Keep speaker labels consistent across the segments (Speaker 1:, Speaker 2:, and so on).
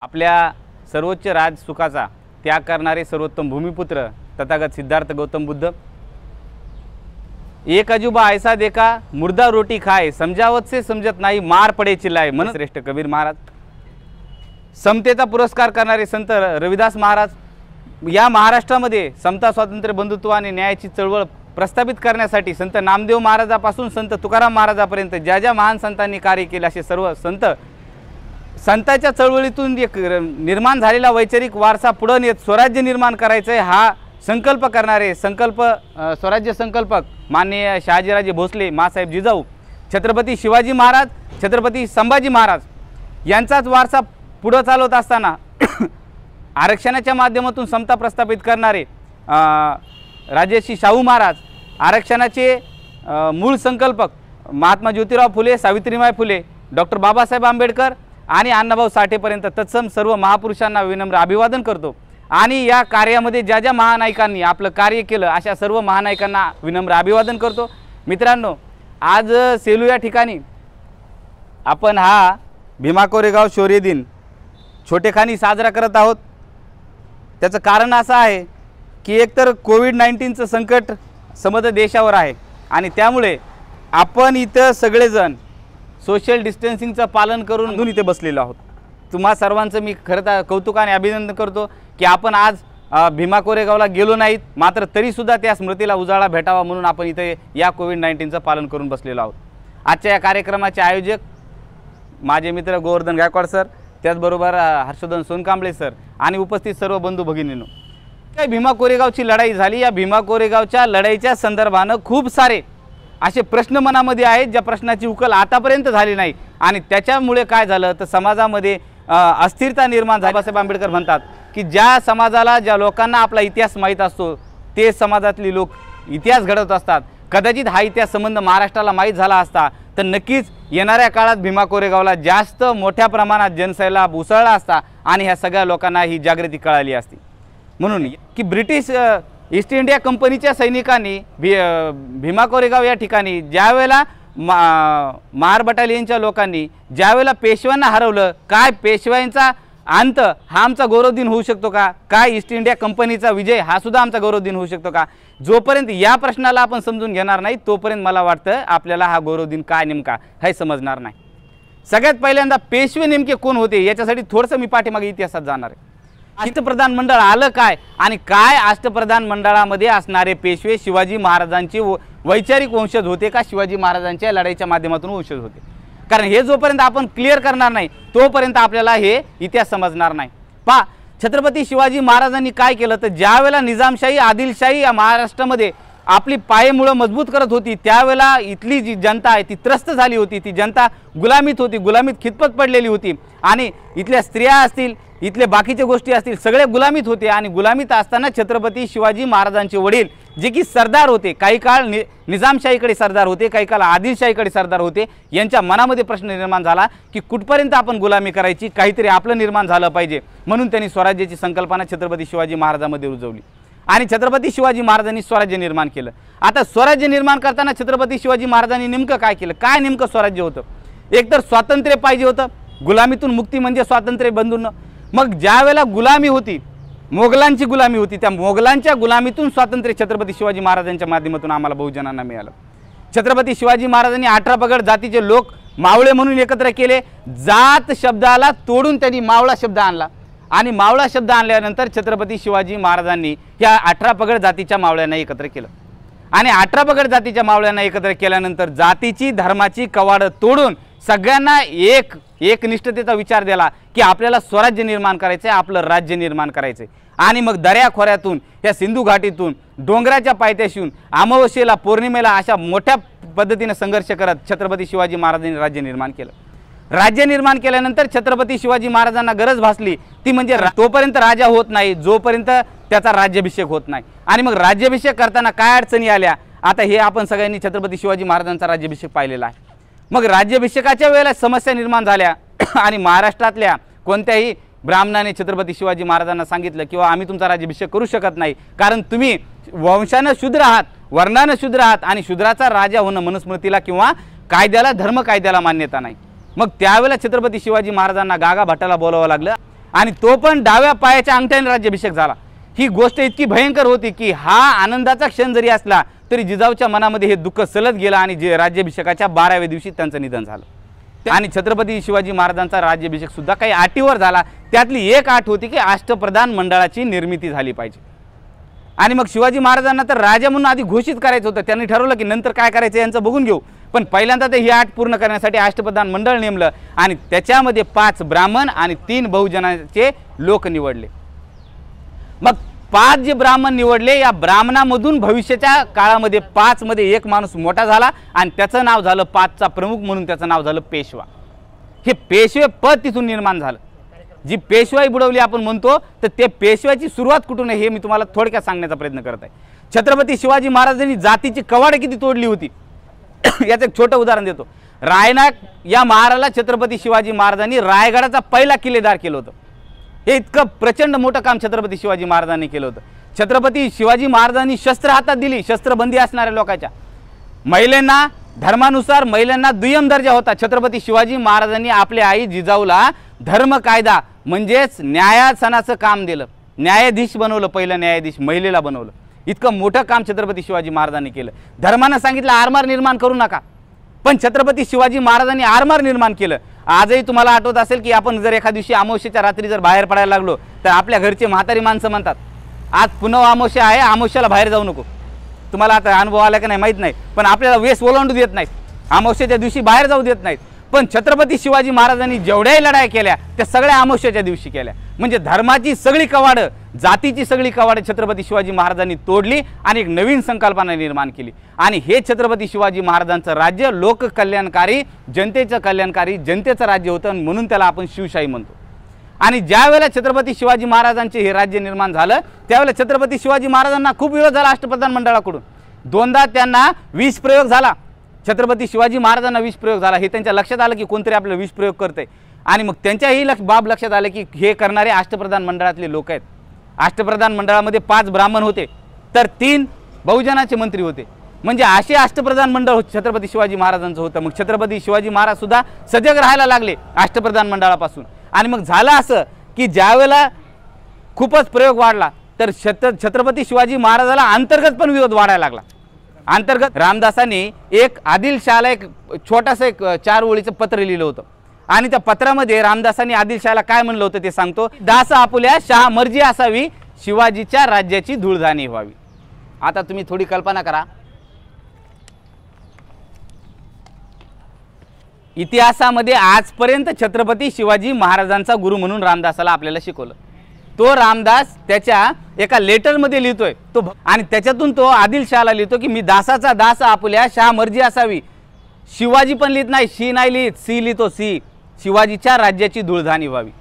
Speaker 1: आपल्या सर्वोच्च राजसुखाचा त्याग करणारे सर्वोत्तम भूमिपुत्र तथागत सिद्धार्थ गौतम बुद्ध। एक अजूबा ऐसा देखा मुर्दा रोटी खाए, समजावत से समजत नाही मार पडे चिल्लाए मन श्रेष्ठ कबीर महाराज। समतेचा पुरस्कार करणारे संत रविदास महाराज। या महाराष्ट्रामध्ये समता स्वातंत्र्य बंधुत्व आणि न्यायाची चळवळ प्रस्थापित करण्यासाठी संत नामदेव महाराजापासून संत तुकाराम महाराजापर्यंत ज्या ज्या महान संतांनी कार्य केले असे सर्व संतांच्या चळवळीतून एक निर्माण झालेला वैचारिक वारसा पुढे नेत स्वराज्य निर्माण करायचे हा संकल्प करणारे स्वराज्य संकल्पक माननीय शहाजीराजे भोसले मासाहेब जिजाऊ, छत्रपती शिवाजी महाराज, छत्रपती संभाजी महाराज यांचाच वारसा पुढे चालवत असताना आरक्षणाच्या माध्यमातून समता प्रस्थापित करणारे राजर्षी शाहू महाराज, आरक्षणाचे मूळ संकल्पक महात्मा ज्योतिराव फुले, सावित्रीबाई फुले, डॉक्टर बाबासाहेब आंबेडकर आणि अण्णाभाऊ साठेपर्यंत तत्सम सर्व महापुरुषांना विनम्र अभिवादन करतो। आणि या कार्यामध्ये ज्या ज्या महानायकांनी आपलं कार्य केलं अशा सर्व महानायकांना विनम्र अभिवादन करतो। मित्रांनो, आज सेलू या ठिकाणी आपण हा भीमा कोरेगाव शौर्य दिन छोटेखानी साजरा करत आहोत। त्याचं कारण असं आहे की एकतर कोविड-19चं संकट समग्र देशावर आहे आणि त्यामुळे आपण इथं सगळेजण सोशल डिस्टन्सिंगचं पालन करून इथे बसलेलो आहोत। तुम्हा सर्वांचं मी खरं कौतुकाने अभिनंदन करतो की आपण आज भीमा कोरेगावला गेलो नाहीत, मात्र तरीसुद्धा त्या स्मृतीला उजाळा भेटावा म्हणून आपण इथे या कोविड-19चं पालन करून बसलेलो आहोत। आजच्या या कार्यक्रमाचे आयोजक माझे मित्र गोवर्धन गायकवाड सर, त्याचबरोबर हर्षवर्धन सोनकांबळे सर आणि उपस्थित सर्व बंधू भगिनींनो, काय भीमा कोरेगावची लढाई झाली। या भीमा कोरेगावच्या लढाईच्या संदर्भानं खूप सारे असे प्रश्न मनामध्ये आहेत ज्या प्रश्नाची उकल आतापर्यंत झाली नाही आणि त्याच्यामुळे काय झालं तर समाजामध्ये अस्थिरता निर्माण झाली। बाबासाहेब आंबेडकर म्हणतात की ज्या समाजाला, ज्या लोकांना आपला इतिहास माहीत असतो ते समाजातली लोक इतिहास घडवत असतात। कदाचित हा इतिहास संबंध महाराष्ट्राला माहीत झाला असता तर नक्कीच येणाऱ्या काळात भीमा कोरेगावला जास्त मोठ्या प्रमाणात जनसैलाब उसळला असता आणि ह्या सगळ्या लोकांना ही जागृती कळाली असती। म्हणून की ब्रिटिश ईस्ट इंडिया कंपनीच्या सैनिकांनी भीमा कोरेगाव या ठिकाणी ज्यावेळेला महार बटालियनच्या लोकांनी ज्यावेळेला पेशव्यांना हरवलं, काय पेशव्यांचा अंत हा आमचा गौरव दिन होऊ शकतो का? काय ईस्ट इंडिया कंपनीचा विजय हा सुद्धा आमचा गौरव दिन होऊ शकतो का? जोपर्यंत या प्रश्नाला आपण समजून घेणार नाही तोपर्यंत मला वाटतं आपल्याला हा गौरव दिन काय नेमका हे समजणार नाही। सगळ्यात पहिल्यांदा पेशवे नेमके कोण होते याच्यासाठी थोडंसं मी पाठीमागे इतिहासात जाणार आहे। अष्टप्रधान मंडळ आलं काय आणि काय अष्टप्रधान मंडळामध्ये असणारे पेशवे शिवाजी महाराजांचे वैचारिक वंशज होते का शिवाजी महाराजांच्या लढाईच्या माध्यमातून वंशज होते? कारण हे जोपर्यंत आपण क्लिअर करणार नाही तोपर्यंत आपल्याला हे इतिहास समजणार नाही। पहा, छत्रपती शिवाजी महाराजांनी काय केलं तर ज्यावेळेला निजामशाही आदिलशाही या महाराष्ट्रामध्ये आपली पायमुळं मजबूत करत होती त्यावेळेला इथली जी जनता आहे ती त्रस्त झाली होती। ती जनता गुलामीत होती, गुलामीत खितपत पडलेली होती आणि इथल्या स्त्रिया असतील, इथले बाकीचे गोष्टी असतील, सगळे गुलामीत होते। आणि गुलामीत असताना छत्रपती शिवाजी महाराजांचे वडील जे की सरदार होते, काही काळ निजामशाहीकडे सरदार होते, काही काळ आदिलशाहीकडे सरदार होते, यांच्या मनामध्ये प्रश्न निर्माण झाला की कुठपर्यंत आपण गुलामी करायची, काहीतरी आपलं निर्माण झालं पाहिजे। म्हणून त्यांनी स्वराज्याची संकल्पना छत्रपती शिवाजी महाराजांमध्ये रुजवली आणि छत्रपती शिवाजी महाराजांनी स्वराज्य निर्माण केलं। आता स्वराज्य निर्माण करताना छत्रपती शिवाजी महाराजांनी नेमकं काय केलं? काय नेमकं स्वराज्य होतं? एकतर स्वातंत्र्य पाहिजे होतं, गुलामीतून मुक्ती म्हणजे स्वातंत्र्य बंधूंनो। मग ज्यावेळेला गुलामी होती, मोगलांची गुलामी होती, त्या मोगलांच्या गुलामीतून स्वातंत्र्य छत्रपती शिवाजी महाराजांच्या माध्यमातून आम्हाला बहुजनांना मिळालं। छत्रपती शिवाजी महाराजांनी 18 पगड जातीचे लोक मावळे म्हणून एकत्र केले। जात शब्दाला तोडून त्यांनी मावळा शब्द आणला आणि मावळा शब्द आणल्यानंतर छत्रपती शिवाजी महाराजांनी या 18 पगड जातीच्या मावळ्यांना एकत्र केलं आणि 18 पगड जातीच्या मावळ्यांना एकत्र केल्यानंतर जातीची धर्माची कवाडं तोडून सगळ्यांना एकनिष्ठतेचा विचार दिला की आपल्याला स्वराज्य निर्माण करायचं आहे, आपलं राज्य निर्माण करायचं आहे। आणि मग दऱ्याखोऱ्यातून, या सिंधू घाटीतून, डोंगराच्या पायथ्याशीहून, अमावस्येला, पौर्णिमेला अशा मोठ्या पद्धतीने संघर्ष करत छत्रपती शिवाजी महाराजांनी राज्य निर्माण केलं। राज्य निर्माण केल्यानंतर छत्रपती शिवाजी महाराजांना गरज भासली ती म्हणजे तोपर्यंत राजा होत नाही जोपर्यंत त्याचा राज्याभिषेक होत नाही। आणि मग राज्याभिषेक करताना काय अडचणी आल्या आता हे आपण सगळ्यांनी छत्रपती शिवाजी महाराजांचा राज्याभिषेक पाहिलेला आहे। मग राज्याभिषेकाच्या वेळेला समस्या निर्माण झाल्या आणि महाराष्ट्रातल्या कोणत्याही ब्राह्मणाने छत्रपती शिवाजी महाराजांना सांगितलं की आम्ही तुमचा राज्याभिषेक करू शकत नाही, कारण तुम्ही वंशानं शूद्र आहात, वर्णानं शूद्र आहात आणि शूद्राचा राजा होणं मनुस्मृतीला किंवा कायद्याला, धर्म कायद्याला मान्यता नाही। मग त्यावेळेला छत्रपती शिवाजी महाराजांना गागा भट्टाला बोलावं लागलं आणि तो पण डाव्या पायाच्या अंगठ्याने राज्याभिषेक झाला। ही गोष्ट इतकी भयंकर होती की हा आनंदाचा क्षण जरी असला तरी जिजाऊच्या मनामध्ये हे दुःख सलत गेलं आणि जे राज्याभिषेकाच्या 12व्या दिवशी त्यांचं निधन झालं। आणि छत्रपती शिवाजी महाराजांचा राज्याभिषेक सुद्धा काही अटीवर झाला। त्यातली एक अट होती की अष्टप्रधान मंडळाची निर्मिती झाली पाहिजे। आणि मग शिवाजी महाराजांना तर राजा म्हणून आधी घोषित करायचं होतं। त्यांनी ठरवलं की नंतर काय करायचं यांचं बघून घेऊ, पण पहिल्यांदा ते ही अट पूर्ण करण्यासाठी अष्टप्रधान मंडळ नेमलं आणि त्याच्यामध्ये 5 ब्राह्मण आणि 3 बहुजनाचे लोक निवडले। मग 5 जे ब्राह्मण निवडले, या ब्राह्मणामधून भविष्याच्या काळामध्ये 5 मध्ये एक माणूस मोठा झाला आणि त्याचं नाव झालं 5चा प्रमुख म्हणून त्याचं नाव झालं पेशवा। हे पेशवे पद तिथून निर्माण झालं। जी पेशवाई बुडवली आपण म्हणतो, तर ते पेशव्याची सुरुवात कुठून आहे हे मी तुम्हाला थोडक्यात सांगण्याचा प्रयत्न करत आहे। छत्रपती शिवाजी महाराजांनी जातीची कवाडे किती तोडली होती याचं एक छोटं उदाहरण देतो। रायनाक या महाराला छत्रपती शिवाजी महाराजांनी रायगडाचा पहिला किल्लेदार केलं होतं। हे इतकं प्रचंड मोठं काम छत्रपती शिवाजी महाराजांनी केलं होतं। छत्रपती शिवाजी महाराजांनी शस्त्र हातात दिली, शस्त्रबंदी असणाऱ्या लोकांच्या। महिलांना धर्मानुसार महिलांना दुय्यम दर्जा होता। छत्रपती शिवाजी महाराजांनी आपल्या आई जिजाऊला धर्म कायदा म्हणजेच न्यायासनाचं काम दिलं, न्यायाधीश बनवलं, पहिलं न्यायाधीश महिलेला बनवलं। इतकं मोठं काम छत्रपती शिवाजी महाराजांनी केलं। धर्मानं सांगितलं आरमार निर्माण करू नका, पण छत्रपती शिवाजी महाराजांनी आरमार निर्माण केलं। आजही तुम्हाला आठवत असेल की आपण जर एखाद्या दिवशी अमावस्येच्या रात्री जर बाहेर पडायला लागलो तर आपल्या घरचे म्हातारी माणसं म्हणतात आज पुन्हा अमावस्या आहे, अमावस्याला बाहेर जाऊ नको। तुम्हाला आता अनुभव आला का नाही माहीत नाही, पण आपल्याला वेस ओलांडू देत नाहीत, अमावस्येच्या दिवशी बाहेर जाऊ देत नाहीत। पण छत्रपती शिवाजी महाराजांनी जेवढ्याही लढाई केल्या त्या सगळ्या अमावस्येच्या दिवशी केल्या। म्हणजे धर्माची सगळी कवाडं, जातीची सगळी कवाडं छत्रपती शिवाजी महाराजांनी तोडली आणि एक नवीन संकल्पना निर्माण केली। आणि हे छत्रपती शिवाजी महाराजांचं राज्य लोककल्याणकारी, जनतेचं कल्याणकारी, जनतेचं राज्य होतं, म्हणून त्याला आपण शिवशाही म्हणतो। आणि ज्या वेळेला छत्रपती शिवाजी महाराजांचे हे राज्य निर्माण झालं त्यावेळेला छत्रपती शिवाजी महाराजांना खूप विरोध झाला अष्टप्रधान मंडळाकडून। 2दा त्यांना विष प्रयोग झाला। छत्रपती शिवाजी महाराजांना विष प्रयोग झाला हे त्यांच्या लक्षात आलं की कोणतरी आपलं विष प्रयोग करतंय। आणि मग त्यांच्याही बाब लक्षात आलं की हे करणारे अष्टप्रधान मंडळातले लोक आहेत। अष्टप्रधान मंडळामध्ये 5 ब्राह्मण होते तर 3 बहुजनाचे मंत्री होते। म्हणजे असे अष्टप्रधान मंडळ छत्रपती शिवाजी महाराजांचं होतं। मग छत्रपती शिवाजी महाराज सुद्धा सजग राहायला लागले अष्टप्रधान मंडळापासून। आणि मग झालं असं की ज्यावेळेला खूपच प्रयोग वाढला तर छत्रपती शिवाजी महाराजाला अंतर्गत पण विरोध वाढायला लागला। अंतर्गत रामदासांनी एक आदिलशाहला एक छोटासा एक 4 ओळीचं पत्र लिहिलं होतं आणि त्या पत्रामध्ये रामदासांनी आदिलशाहला काय म्हणलं होतं ते सांगतो। दास आपुल्या शहा मर्जी असावी, शिवाजीच्या राज्याची धूळधाणी व्हावी। आता तुम्ही थोडी कल्पना करा, इतिहासामध्ये आजपर्यंत छत्रपती शिवाजी महाराजांचा गुरु म्हणून रामदासाला आपल्याला शिकवलं। तो रामदास त्याच्या एका लेटरमध्ये लिहितोय तो, आणि त्याच्यातून तो आदिलशाहला लिहितो की मी दासाचा दास आपुल्या शहा मर्जी असावी। शिवाजी पण लिहित नाही, शी नाही लिहित, सी लिहितो, सी, शिवाजीच्या राज्याची धूळधाणी व्हावी।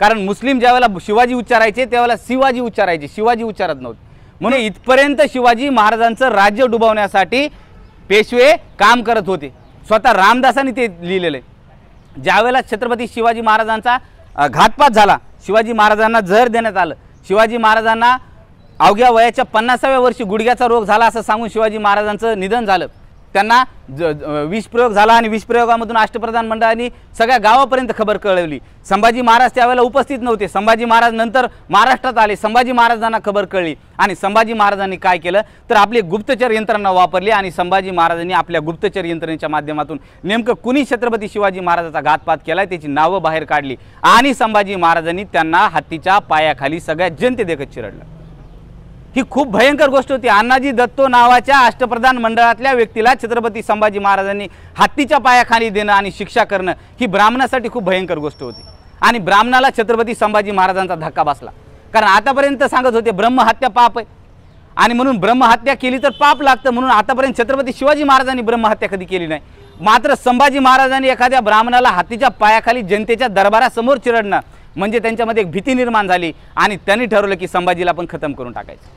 Speaker 1: कारण मुस्लिम ज्यावेळेला शिवाजी उच्चारायचे त्यावेळेला शिवाजी उच्चारायचे, शिवाजी उच्चारत नव्हते। म्हणून इथपर्यंत शिवाजी महाराजांचं राज्य डुबवण्यासाठी पेशवे काम करत होते। स्वतः रामदासांनी ते लिहिलेलं आहे। ज्यावेळेला छत्रपती शिवाजी महाराजांचा घातपात झाला, शिवाजी महाराजांना जहर देण्यात आलं, शिवाजी महाराजांना अवघ्या वयाच्या 50व्या वर्षी गुडघ्याचा रोग झाला असं सांगून शिवाजी महाराजांचं निधन झालं। त्यांना विष प्रयोग झाला आणि विष प्रयोगामधून अष्टप्रधान मंडळाने सगळ्या गावापर्यंत खबर कळवली। संभाजी महाराज त्यावेळेला उपस्थित नव्हते। संभाजी महाराज नंतर महाराष्ट्रात आले, संभाजी महाराजांना खबर कळली आणि संभाजी महाराजांनी काय केलं तर आपली गुप्तचर यंत्रणा वापरली आणि संभाजी महाराजांनी आपल्या गुप्तचर यंत्रणेच्या माध्यमातून नेमकं कुणी छत्रपती शिवाजी महाराजांचा घातपात केलाय त्याची नावं बाहेर काढली आणि संभाजी महाराजांनी त्यांना हत्तीच्या पायाखाली सगळ्या जनतेदेखत चिरडलं। ही खूप भयंकर गोष्ट होती। अण्णाजी दत्तो नावाच्या अष्टप्रधान मंडळातल्या व्यक्तीला छत्रपती संभाजी महाराजांनी हत्तीच्या पायाखाली देणं आणि शिक्षा करणं ही ब्राह्मणासाठी खूप भयंकर गोष्ट होती। आणि ब्राह्मणाला छत्रपती संभाजी महाराजांचा धक्का बसला, कारण आतापर्यंत सांगत होते ब्रह्महत्या पाप आहे आणि म्हणून ब्रह्महत्या केली तर पाप लागतं, म्हणून आतापर्यंत छत्रपती शिवाजी महाराजांनी ब्रह्महत्या कधी केली नाही। मात्र संभाजी महाराजांनी एखाद्या ब्राह्मणाला हत्तीच्या पायाखाली जनतेच्या दरबारासमोर चिरडणं म्हणजे त्यांच्यामध्ये एक भीती निर्माण झाली आणि त्यांनी ठरवलं की संभाजीला पण खतम करून टाकायचं।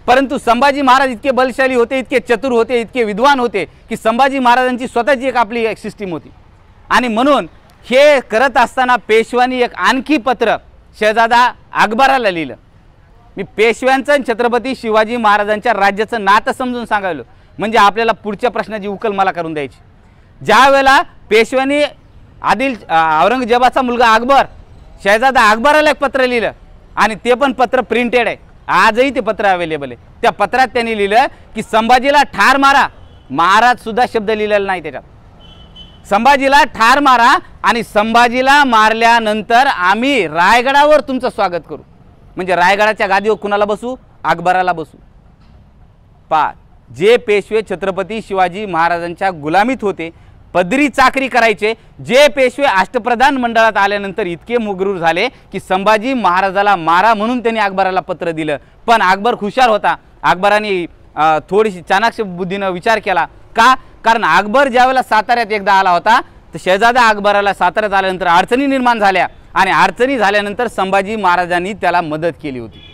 Speaker 1: परंतु संभाजी महाराज इतके बलशाली होते, इतके चतुर होते, इतके विद्वान होते की संभाजी महाराजांची स्वतःची एक आपली एक सिस्टीम होती। आणि म्हणून हे करत असताना पेशव्यांनी एक आणखी पत्र शहजादा अकबराला लिहिलं। मी पेशव्यांचं आणि छत्रपती शिवाजी महाराजांच्या राज्याचं नातं समजून सांगायलो म्हणजे आपल्याला पुढच्या प्रश्नाची उकल मला करून द्यायची। ज्या वेळेला पेशव्यांनी औरंगजेबाचा मुलगा अकबर शहजादा अकबराला एक पत्र लिहिलं आणि ते पण पत्र प्रिंटेड आहे, आजही ते पत्र अवेलेबल आहे। त्या पत्रात त्यांनी लिहिलं की संभाजीला ठार मारा, महाराज सुद्धा शब्द लिहिलेला नाही त्याच्यात, संभाजीला ठार मारा आणि संभाजीला मारल्यानंतर आम्ही रायगडावर तुमचं स्वागत करू। म्हणजे रायगडाच्या गादीवर कुणाला बसू? अकबराला बसू। जे पेशवे छत्रपती शिवाजी महाराजांच्या गुलामीत होते, पदरी चाकरी करायचे, जे पेशवे अष्टप्रधान मंडळात आल्यानंतर इतके मुगरूर झाले की संभाजी महाराजाला मारा म्हणून त्यांनी अकबराला पत्र दिलं। पण अकबर हुशार होता, अकबराने थोडीशी चाणाक्ष बुद्धीनं विचार केला। का? कारण अकबर ज्यावेळेला साताऱ्यात एकदा आला होता तर शहजादा अकबराला साताऱ्यात आल्यानंतर अडचणी निर्माण झाल्या आणि अडचणी झाल्यानंतर संभाजी महाराजांनी त्याला मदत केली होती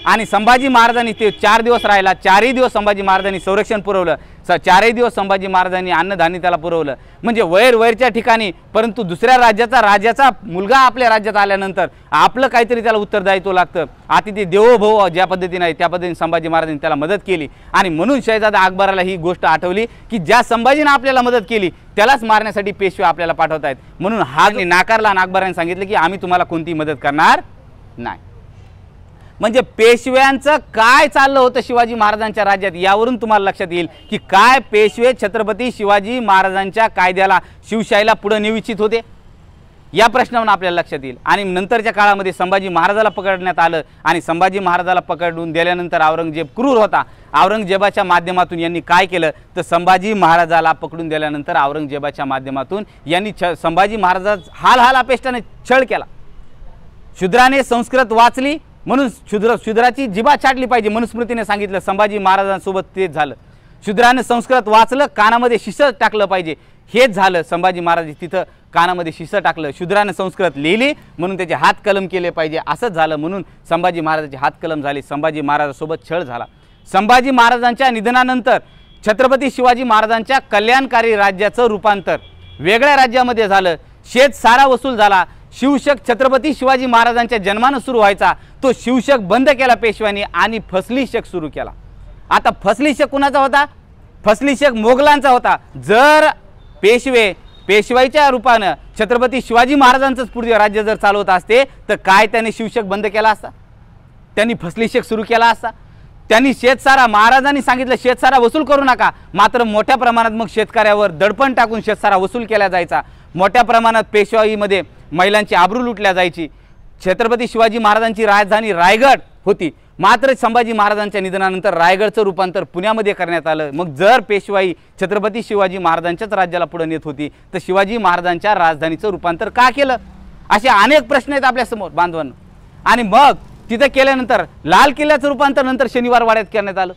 Speaker 1: आणि संभाजी महाराजांनी ते 4 दिवस राहिला, 4ही दिवस संभाजी महाराजांनी संरक्षण पुरवलं, 4ही दिवस संभाजी महाराजांनी अन्नधान्य त्याला पुरवलं। म्हणजे वैरच्या ठिकाणी, परंतु दुसऱ्या राजाचा मुलगा आपल्या राज्यात आल्यानंतर आपलं काहीतरी त्याला उत्तरदायित्व लागतं। अतिथी देवो भव ज्या पद्धतीने आहे त्या पद्धतीने संभाजी महाराजांनी त्याला मदत केली आणि म्हणून शहजादा अकबराला ही गोष्ट आठवली की ज्या संभाजीने आपल्याला मदत केली त्यालाच मारण्यासाठी पेशवे आपल्याला पाठवत आहेत, म्हणून हा नाकारला आणि अकबराने सांगितलं की आम्ही तुम्हाला कोणती मदत करणार नाही। म्हणजे पेशव्यांचं काय चाललं होतं शिवाजी महाराजांच्या राज्यात यावरून तुम्हाला लक्षात येईल की काय पेशवे छत्रपती शिवाजी महाराजांच्या कायद्याला शिवशाहीला पुढे नेऊ इच्छित होते या प्रश्नावरून आपल्याला लक्षात येईल। आणि नंतरच्या काळामध्ये संभाजी महाराजाला पकडण्यात आलं आणि संभाजी महाराजाला पकडून दिल्यानंतर औरंगजेब क्रूर होता, औरंगजेबाच्या माध्यमातून यांनी काय केलं तर संभाजी महाराजाला पकडून दिल्यानंतर औरंगजेबाच्या माध्यमातून यांनी संभाजी महाराजा हाल अपेष्टाने छळ केला। शूद्राने संस्कृत वाचली म्हणून शूद्राची जिभा छाटली पाहिजे, मनुस्मृतीने सांगितलं, संभाजी महाराजांसोबत तेच झालं। शूद्राने संस्कृत वाचलं, कानामध्ये शिसं टाकलं पाहिजे, हेच झालं। संभाजी महाराज तिथं कानामध्ये शिसं टाकलं, शूद्राने संस्कृत लिहिली म्हणून त्याचे हात कलम केले पाहिजे, असंच झालं म्हणून संभाजी महाराजांचे हात कलम झाले, संभाजी महाराजांसोबत छळ झाला। संभाजी महाराजांच्या निधनानंतर छत्रपती शिवाजी महाराजांच्या कल्याणकारी राज्याचं रूपांतर वेगळ्या राज्यामध्ये झालं, शेत सारा वसूल झाला। शिवशक छत्रपती शिवाजी महाराजांच्या जन्मानं सुरू व्हायचा तो शिवशक बंद केला पेशव्यांनी आणि फसली शक सुरू केला। आता फसली शक कुणाचा होता? फसली शक मोगलांचा होता। जर पेशवाईच्या रूपानं छत्रपती शिवाजी महाराजांचंच पुढे राज्य जर चालवत असते तर काय त्याने शिवशक बंद केला असता? त्यांनी फसली शक सुरू केला असता। त्यांनी शेतसारा, महाराजांनी सांगितलं शेतसारा वसूल करू नका, मात्र मोठ्या प्रमाणात मग शेतकऱ्यावर दडपण टाकून शेतसारा वसूल केला जायचा। मोठ्या प्रमाणात पेशवाईमध्ये महिलांची आबरू लुटल्या जायची। छत्रपती शिवाजी महाराजांची राजधानी रायगड होती, मात्र संभाजी महाराजांच्या निधनानंतर रायगडचं रूपांतर पुण्यामध्ये करण्यात आलं। मग जर पेशवाई छत्रपती शिवाजी महाराजांच्याच राज्याला पुढे नेत होती तर शिवाजी महाराजांच्या राजधानीचं रूपांतर का केलं? असे अनेक प्रश्न आहेत आपल्यासमोर बांधवांनो। आणि मग तिथे केल्यानंतर लाल किल्ल्याचं रूपांतर नंतर शनिवार वाड्यात करण्यात आलं।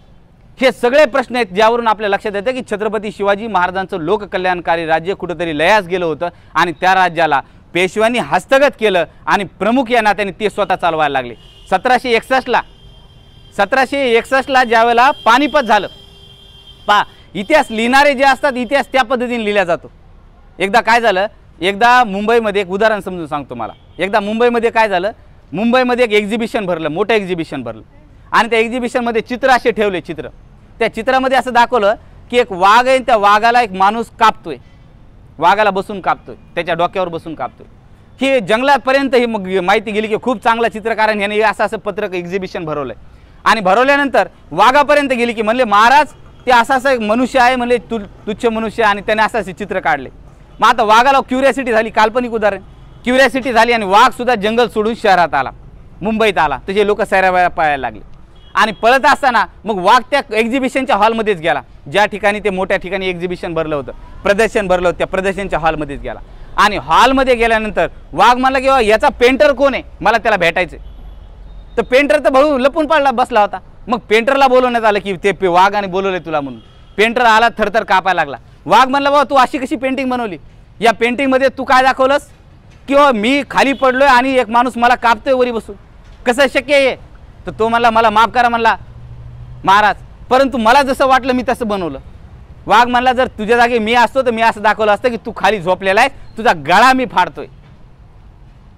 Speaker 1: हे सगळे प्रश्न आहेत ज्यावरून आपल्या लक्षात येतं की छत्रपती शिवाजी महाराजांचं लोककल्याणकारी राज्य कुठेतरी लयास गेलं होतं आणि त्या राज्याला पेशव्यांनी हस्तगत केलं आणि प्रमुख या नात्याने ते स्वतः चालवायला लागले। 1761ला ज्यावेळेला पानिपत झालं, इतिहास लिहिणारे जे असतात इतिहास त्या पद्धतीने लिहिला जातो। एकदा काय झालं, एकदा मुंबईमध्ये एक उदाहरण समजून सांगतो मला। एकदा मुंबईमध्ये काय झालं, मुंबईमध्ये एक एक्झिबिशन भरलं, मोठं एक्झिबिशन भरलं आणि त्या एक्झिबिशनमध्ये चित्र असे ठेवले। त्या चित्रामध्ये असं दाखवलं की एक वाघ आहे, त्या वाघाला एक माणूस कापतोय, वाघाला बसून कापतोय, त्याच्या डोक्यावर बसून कापतोय। ही जंगलापर्यंत ही मग माहिती गेली की खूप चांगला चित्रकाराने याने असं पत्रक एक्झिबिशन भरवलंय आणि भरवल्यानंतर वाघापर्यंत गेली की म्हणले महाराज ते असा एक मनुष्य आहे, म्हणले तुच्छ मनुष्य, आणि त्याने असे चित्र काढले। मग आता वाघाला क्युरियासिटी झाली, काल्पनिक उदाहरण, क्युरियासिटी झाली आणि वाघ सुद्धा जंगल सोडून शहरात आला, मुंबईत आला, तसे लोक सैरावया पळायला लागले आणि पळत असताना मग वाघ त्या एक्झिबिशनच्या हॉलमध्येच गेला, ज्या ठिकाणी ते मोठ्या ठिकाणी एक्झिबिशन भरलं होतं, प्रदर्शन भरलं होतं, त्या प्रदर्शनच्या हॉलमध्येच गेला आणि हॉलमध्ये गेल्यानंतर वाघ म्हणला की याचा पेंटर कोण आहे, मला त्याला भेटायचं। तर पेंटर तर भाऊ लपून पडला बसला होता। मग पेंटरला बोलवण्यात आलं की ते वाघाने बोलवले तुला म्हणून। पेंटर आला, थरथर कापायला लागला। वाघ म्हणला बाबा तू अशी कशी पेंटिंग बनवली, या पेंटिंगमध्ये तू काय दाखवलंस किंवा मी खाली पडलोय आणि एक माणूस मला कापतोय वरी बसून, कसं शक्य आहे? तर तो म्हणला मला माफ करा म्हणला महाराज, परंतु मला जसं वाटलं मी तसं बनवलं। वाघ म्हणला जर तुझ्या जागी मी असतो तर मी असं दाखवलं असतं की तू खाली झोपलेला आहेस, तुझा गळा मी फाडतोय।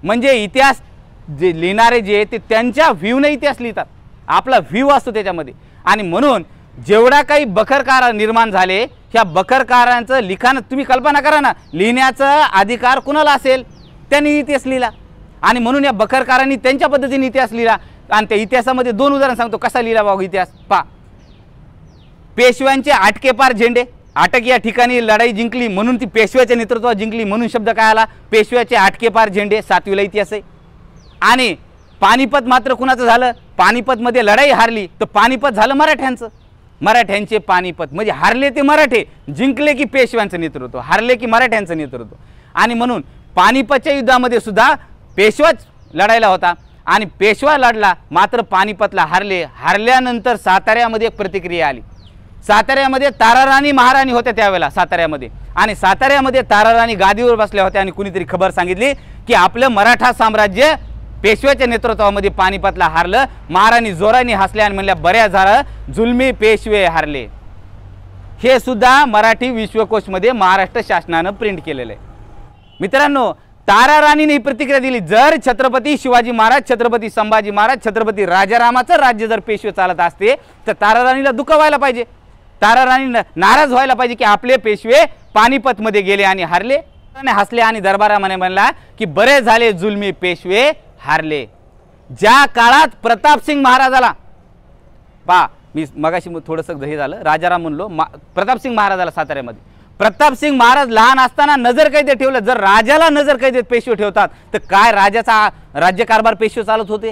Speaker 1: म्हणजे इतिहास जे लिहिणारे जे ते त्यांच्या व्ह्यूने इतिहास लिहितात, आपला व्ह्यू असतो त्याच्यामध्ये। आणि म्हणून जेवढा काही बखरकार निर्माण झाले, ह्या बखरकारांचं लिखाण तुम्ही कल्पना करा ना, लिहिण्याचा अधिकार कुणाला असेल? त्यांनी इतिहास लिहिला। आणि म्हणून या बखरकारांनी त्यांच्या पद्धतीने इतिहास लिहिला आणि त्या इतिहासामध्ये 2 उदाहरण सांगतो कसा लिहिला बाबा इतिहास पा. पेशव्यांचे आटकेपार झेंडे, आटक या ठिकाणी लढाई जिंकली म्हणून ती पेशव्याच्या नेतृत्वात जिंकली म्हणून शब्द काय आला, पेशव्याचे आटकेपार झेंडे, 7वीला इतिहास आहे. आणि पानिपत मात्र कुणाचं झालं, पानिपतमध्ये लढाई हारली तर पानिपत झालं मराठ्यांचं, मराठ्यांचे पानिपत म्हणजे हारले ते मराठे, जिंकले की पेशव्यांचं नेतृत्व, हारले की मराठ्यांचं नेतृत्व. आणि म्हणून पानिपतच्या युद्धामध्ये सुद्धा पेशवाच लढायला होता आणि पेशवा लढला मात्र पानिपतला हारले. हारल्यानंतर साताऱ्यामध्ये एक प्रतिक्रिया आली. साताऱ्यामध्ये ताराराणी महाराणी होत्या त्यावेळेला साताऱ्यामध्ये, आणि साताऱ्यामध्ये ताराराणी गादीवर बसल्या होत्या आणि कुणीतरी खबर सांगितली की आपलं मराठा साम्राज्य पेशव्याच्या नेतृत्वामध्ये पानिपतला हारलं. महाराणी जोराने हसल्या आणि म्हणल्या बऱ्या झालं, जुलमी पेशवे हारले. हे सुद्धा मराठी विश्वकोशमध्ये महाराष्ट्र शासनानं प्रिंट केलेलं आहे. मित्रांनो, ताराराणीने ही प्रतिक्रिया दिली, जर छत्रपती शिवाजी महाराज, छत्रपती संभाजी महाराज, छत्रपती राजारामाचं राज्य जर पेशवे चालत असते तर ताराराणीला दुःख व्हायला पाहिजे, ताराराणी नाराज व्हायला पाहिजे की आपले पेशवे पानिपतमध्ये गेले आणि हारले. हसले आणि दरबारामध्ये म्हणला की बरे झाले जुलमी पेशवे हारले. ज्या काळात प्रतापसिंग महाराजाला पा मी मगाशी थोडंसं हे झालं, राजाराम म्हणलो, प्रतापसिंग महाराजाला साताऱ्यामध्ये, प्रतापसिंग महाराज लहान असताना नजर कैदेत ठेवलं. जर राजाला नजर कैदेत पेशवे ठेवतात तर काय राजाचा राज्यकारभार पेशवे चालत होते.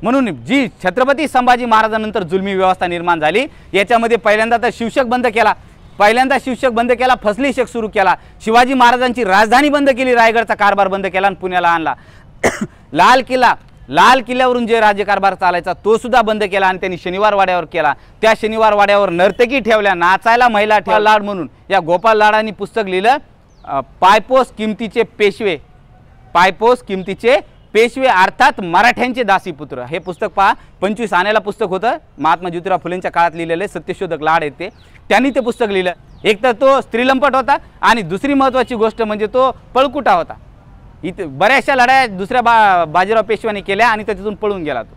Speaker 1: म्हणून जी छत्रपती संभाजी महाराजांनंतर जुलमी व्यवस्था निर्माण झाली याच्यामध्ये पहिल्यांदा तर शिवशक बंद केला, पहिल्यांदा शिवशक बंद केला, फसली शक सुरू केला, शिवाजी महाराजांची राजधानी बंद केली, रायगडचा कारभार बंद केला आणि पुण्याला आणला. लाल किल्ल्यावरून जे राज्यकारभार चालायचा तो सुद्धा बंद केला आणि त्यांनी शनिवार वाड्यावर केला. त्या शनिवार वाड्यावर नर्तकी ठेवल्या, नाचायला महिला ठेवल्या. लाड म्हणून या गोपाल लाडांनी पुस्तक लिहिलं, पायपोस किमतीचे पेशवे, पायपोस किमतीचे पेशवे अर्थात मराठ्यांचे दासीपुत्र. हे पुस्तक पहा, 25 आण्याला पुस्तक होतं, महात्मा ज्योतिराव फुलेंच्या काळात लिहिलेले सत्यशोधक लाड आहेत ते, त्यांनी ते पुस्तक लिहिलं. एक तर तो स्त्रीलंपट होता आणि दुसरी महत्त्वाची गोष्ट म्हणजे तो पळकुटा होता. इथे बऱ्याचशा लढाया दुसऱ्या बाजीराव पेशव्यांनी केल्या आणि त्यातून पळून गेला तो.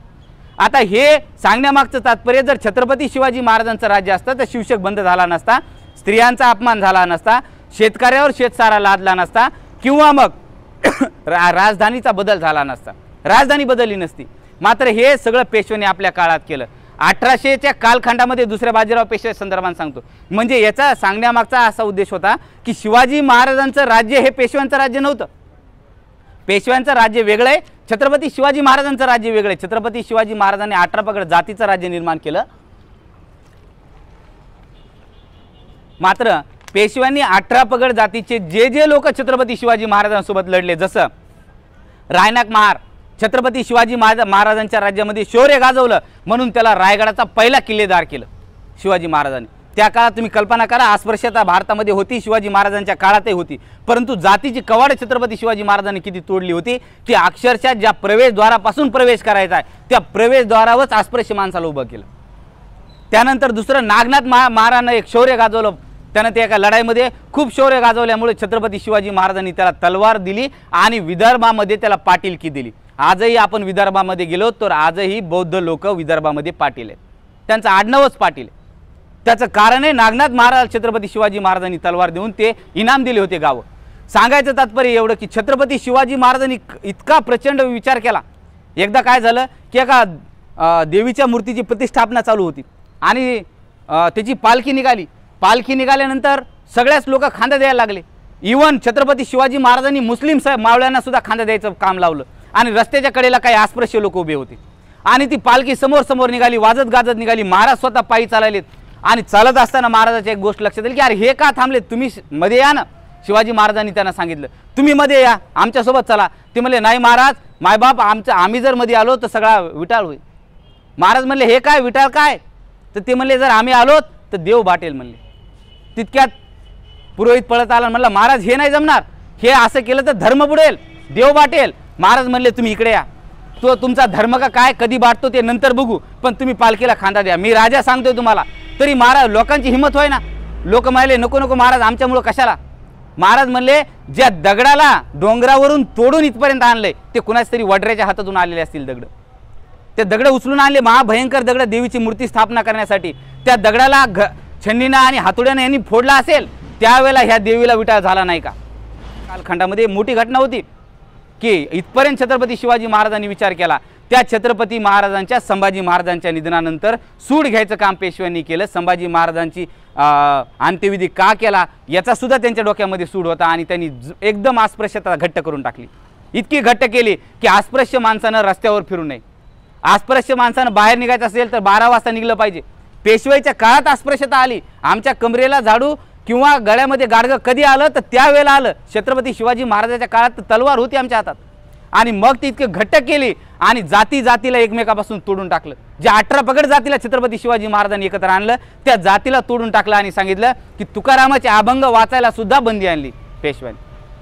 Speaker 1: आता हे सांगण्यामागचं तात्पर्य, जर छत्रपती शिवाजी महाराजांचं राज्य असतं तर शिवशक बंद झाला नसता, स्त्रियांचा अपमान झाला नसता, शेतकऱ्यावर शेतसारा लादला नसता किंवा मग राजधानीचा बदल झाला नसता, राजधानी बदलली नसती. मात्र हे सगळं पेशव्यांनी आपल्या काळात केलं. 1800च्या कालखंडामध्ये दुसऱ्या बाजीराव पेशवे संदर्भात सांगतो. म्हणजे याचा सांगण्यामागचा असा उद्देश होता की शिवाजी महाराजांचं राज्य हे पेशव्यांचं राज्य नव्हतं, पेशव्यांचं राज्य वेगळं आहे, छत्रपती शिवाजी महाराजांचं राज्य वेगळं आहे. छत्रपती शिवाजी महाराजांनी 18 पगड जातीचं राज्य निर्माण केलं, मात्र पेशव्यांनी 18 पगड जातीचे जे लोक छत्रपती शिवाजी महाराजांसोबत लढले, जसं रायनाक महार छत्रपती शिवाजी महाराजांच्या राज्यामध्ये शौर्य गाजवलं म्हणून त्याला रायगडाचा पहिला किल्लेदार केलं शिवाजी महाराजांनी. त्या काळात तुम्ही कल्पना करा, अस्पृश्यता भारतामध्ये होती, शिवाजी महाराजांच्या काळातही होती, परंतु जातीची कवाड छत्रपती शिवाजी महाराजांनी किती तोडली होती ती अक्षरशः ज्या प्रवेशद्वारापासून प्रवेश करायचा आहे त्या प्रवेशद्वारावरच अस्पृश्य माणसाला उभं केलं. त्यानंतर दुसरं नागनाथ महाराजांना एक शौर्य गाजवलं, त्यानं त्या एका लढाईमध्ये खूप शौर्य गाजवल्यामुळे छत्रपती शिवाजी महाराजांनी त्याला तलवार दिली आणि विदर्भामध्ये त्याला पाटीलकी दिली. आजही आपण विदर्भामध्ये गेलो तर आजही बौद्ध लोक विदर्भामध्ये पाटील आहेत, त्यांचं आडनावच पाटील आहे. त्याचं कारण आहे नागनाथ महाराज छत्रपती शिवाजी महाराजांनी तलवार देऊन ते इनाम दिले होते गावं. सांगायचं तात्पर्य एवढं की छत्रपती शिवाजी महाराजांनी इतका प्रचंड विचार केला. एकदा काय झालं की एका देवीच्या मूर्तीची प्रतिष्ठापना चालू होती आणि त्याची पालखी निघाली. पालखी निघाल्यानंतर सगळ्याच लोक खांदा द्यायला लागले. इवन छत्रपती शिवाजी महाराजांनी मुस्लिम मावळ्यांना सुद्धा खांदा द्यायचं काम लावलं आणि रस्त्याच्या कडेला काही अस्पृश्य लोक उभे होते आणि ती पालखी समोर समोर निघाली, वाजत गाजत निघाली. महाराज स्वतः पायी चाललेत आणि चालत असताना महाराजाची एक गोष्ट लक्षात आली की अरे हे का थांबले, तुम्ही मध्ये या ना. शिवाजी महाराजांनी त्यांना सांगितलं तुम्ही मध्ये या, आमच्यासोबत चला. ते म्हणले नाही महाराज, मायबाप आम्ही जर मध्ये आलो तर सगळा विटाळ होईल. महाराज म्हणले हे काय विटाळ काय, तर ते म्हणले जर आम्ही आलो तर देव बाटेल म्हणले. तितक्यात पुरोहित पळत आला, म्हणला महाराज हे नाही जमणार, हे असं केलं तर धर्म बुडेल, देव बाटेल. महाराज म्हणले तुम्ही इकडे या, तो तुमचा धर्म का काय कधी बाटतो ते नंतर बघू, पण तुम्ही पालखीला खांदा द्या, मी राजा सांगतोय तुम्हाला. तरी महाराज लोकांची हिंमत होय ना, लोक म्हणाले नको नको महाराज आमच्यामुळं कशाला. महाराज म्हणले ज्या दगडाला डोंगरावरून तोडून इथपर्यंत आणलंय ते कुणाच तरी वडऱ्याच्या हातातून आलेले असतील दगड. ते दगड उचलून आणले, महाभयंकर दगड देवीची मूर्ती स्थापना करण्यासाठी. त्या दगडाला छन्नीनं आणि हातोड्यानं यांनी फोडला असेल त्यावेळेला ह्या देवीला विटाळ झाला नाही का. कालखंडामध्ये मोठी घटना होती की इथपर्यंत छत्रपती शिवाजी महाराजांनी विचार केला, त्या छत्रपती महाराजांच्या संभाजी महाराजांच्या निधनानंतर सूड घ्यायचं काम पेशव्यांनी केलं। संभाजी महाराजांची अंत्यविधी का केला याचा सुद्धा त्यांच्या डोक्यामध्ये सूड होता आणि त्यांनी एकदम अस्पृश्यता घट्ट करून टाकली। इतकी घट्ट केली की अस्पृश्य माणसानं रस्त्यावर फिरू नये, अस्पृश्य माणसानं बाहेर निघायचं असेल तर 12 वाजता निघलं पाहिजे। पेशवाईच्या काळात अस्पृश्यता आली, आमच्या कमरेला झाडू किंवा गळ्यामध्ये गाडगं कधी आलं तर त्यावेळेला आलं, छत्रपती शिवाजी महाराजांच्या काळात तलवार होती आमच्या हातात आणि मग ती इतकी घट्ट केली आणि जाती जातीला एकमेकापासून तोडून टाकलं। जे 18 पगड जातीला छत्रपती शिवाजी महाराजांनी एकत्र आणलं त्या जातीला तोडून टाकलं आणि सांगितलं की तुकारामाचे अभंग वाचायला सुद्धा बंदी आणली पेशव्यांनी,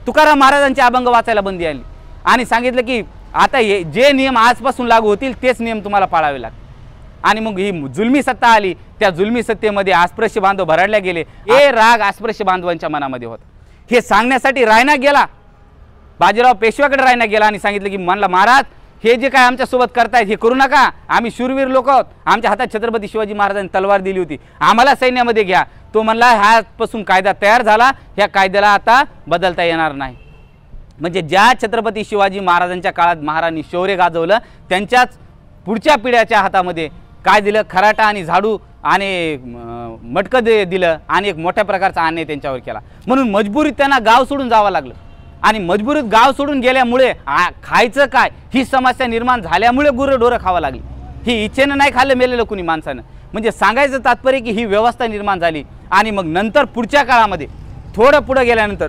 Speaker 1: तुकाराम महाराजांचे अभंग वाचायला बंदी आणली आणि सांगितलं की आता जे नियम आजपासून लागू होतील तेच नियम तुम्हाला पाळावे लागतील। आणि मग ही जुलमी सत्ता आली, त्या जुलमी सत्तेमध्ये अस्पृश्य बांधव भरडले गेले। हे राग अस्पृश्य बांधवांच्या मनामध्ये होता। हे सांगण्यासाठी रायना गेला, बाजीराव पेशव्याकडे रायना गेला आणि सांगितलं की म्हणला महाराज हे जे काय आमच्या सोबत करतायत हे करू नका, आम्ही शूरवीर लोक आहोत, आमच्या हातात छत्रपती शिवाजी महाराजांनी तलवार दिली होती, आम्हाला सैन्यामध्ये घ्या। तो म्हणला ह्यापासून कायदा तयार झाला, ह्या कायद्याला आता बदलता येणार नाही। म्हणजे ज्या छत्रपती शिवाजी महाराजांच्या काळात महाराजांनी शौर्य गाजवलं त्यांच्याच पुढच्या पिढ्याच्या हातामध्ये काय दिलं, खराटा आणि झाडू आणि मटकं दिलं आणि एक मोठ्या प्रकारचा अन्याय त्यांच्यावर केला। म्हणून मजबुरीत त्यांना गाव सोडून जावं लागलं आणि मजबुरीत गाव सोडून गेल्यामुळे खायचं काय ही समस्या निर्माण झाल्यामुळे गुरंढोरं खावं लागली। ही इच्छेनं नाही खाल्लं मेलेलं कुणी माणसानं, म्हणजे सांगायचं तात्पर्य की ही व्यवस्था निर्माण झाली। आणि मग नंतर पुढच्या काळामध्ये थोडं पुढं गेल्यानंतर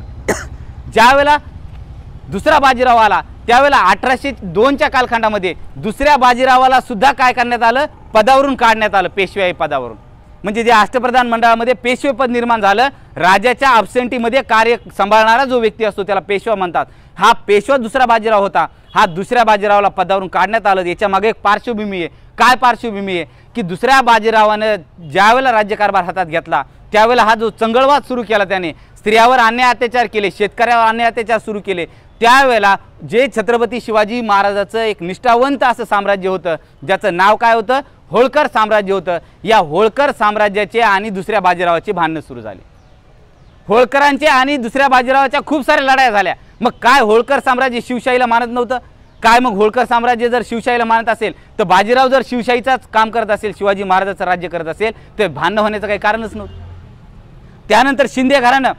Speaker 1: ज्यावेळेला दुसरा बाजीराव आला त्यावेळेला 1802च्या कालखंडामध्ये दुसऱ्या बाजीरावाला सुद्धा काय करण्यात आलं, पदावरून काढण्यात आलं, पेशवाई पदावरून। म्हणजे जे अष्टप्रधान मंडळामध्ये पेशवे पद निर्माण झालं, राजाच्या अब्सेंटीमध्ये कार्य सांभाळणारा जो व्यक्ती असतो त्याला पेशवा म्हणतात। हा पेशवा दुसरा बाजीराव होता, हा दुसऱ्या बाजीरावाला पदावरून काढण्यात आलं। याच्या मागे एक पार्श्वभूमी आहे। काय पार्श्वभूमी आहे की दुसऱ्या बाजीरावानं ज्यावेळेला राज्यकारभार हातात घेतला त्यावेळेला हा जो चंगळवाद सुरू केला, त्याने स्त्रियावर अन्याय अत्याचार केले, शेतकऱ्यावर अन्याय अत्याचार सुरू केले, त्यावेळेला जे छत्रपती शिवाजी महाराजाचं एक निष्ठावंत असं साम्राज्य होतं ज्याचं नाव काय होतं, होळकर साम्राज्य होतं। या होळकर साम्राज्याचे आणि दुसऱ्या बाजीरावाचे भांडणं सुरू झाले। होळकरांचे आणि दुसऱ्या बाजीरावाच्या खूप साऱ्या लढाया झाल्या। मग काय होळकर साम्राज्य शिवशाहीला मानत नव्हतं काय? मग होळकर साम्राज्य जर शिवशाहीला मानत असेल तर बाजीराव जर शिवशाहीचाच काम करत असेल, शिवाजी महाराजाचं राज्य करत असेल तर भांडणं होण्याचं काही कारणच नव्हतं। त्यानंतर शिंदे घराणं,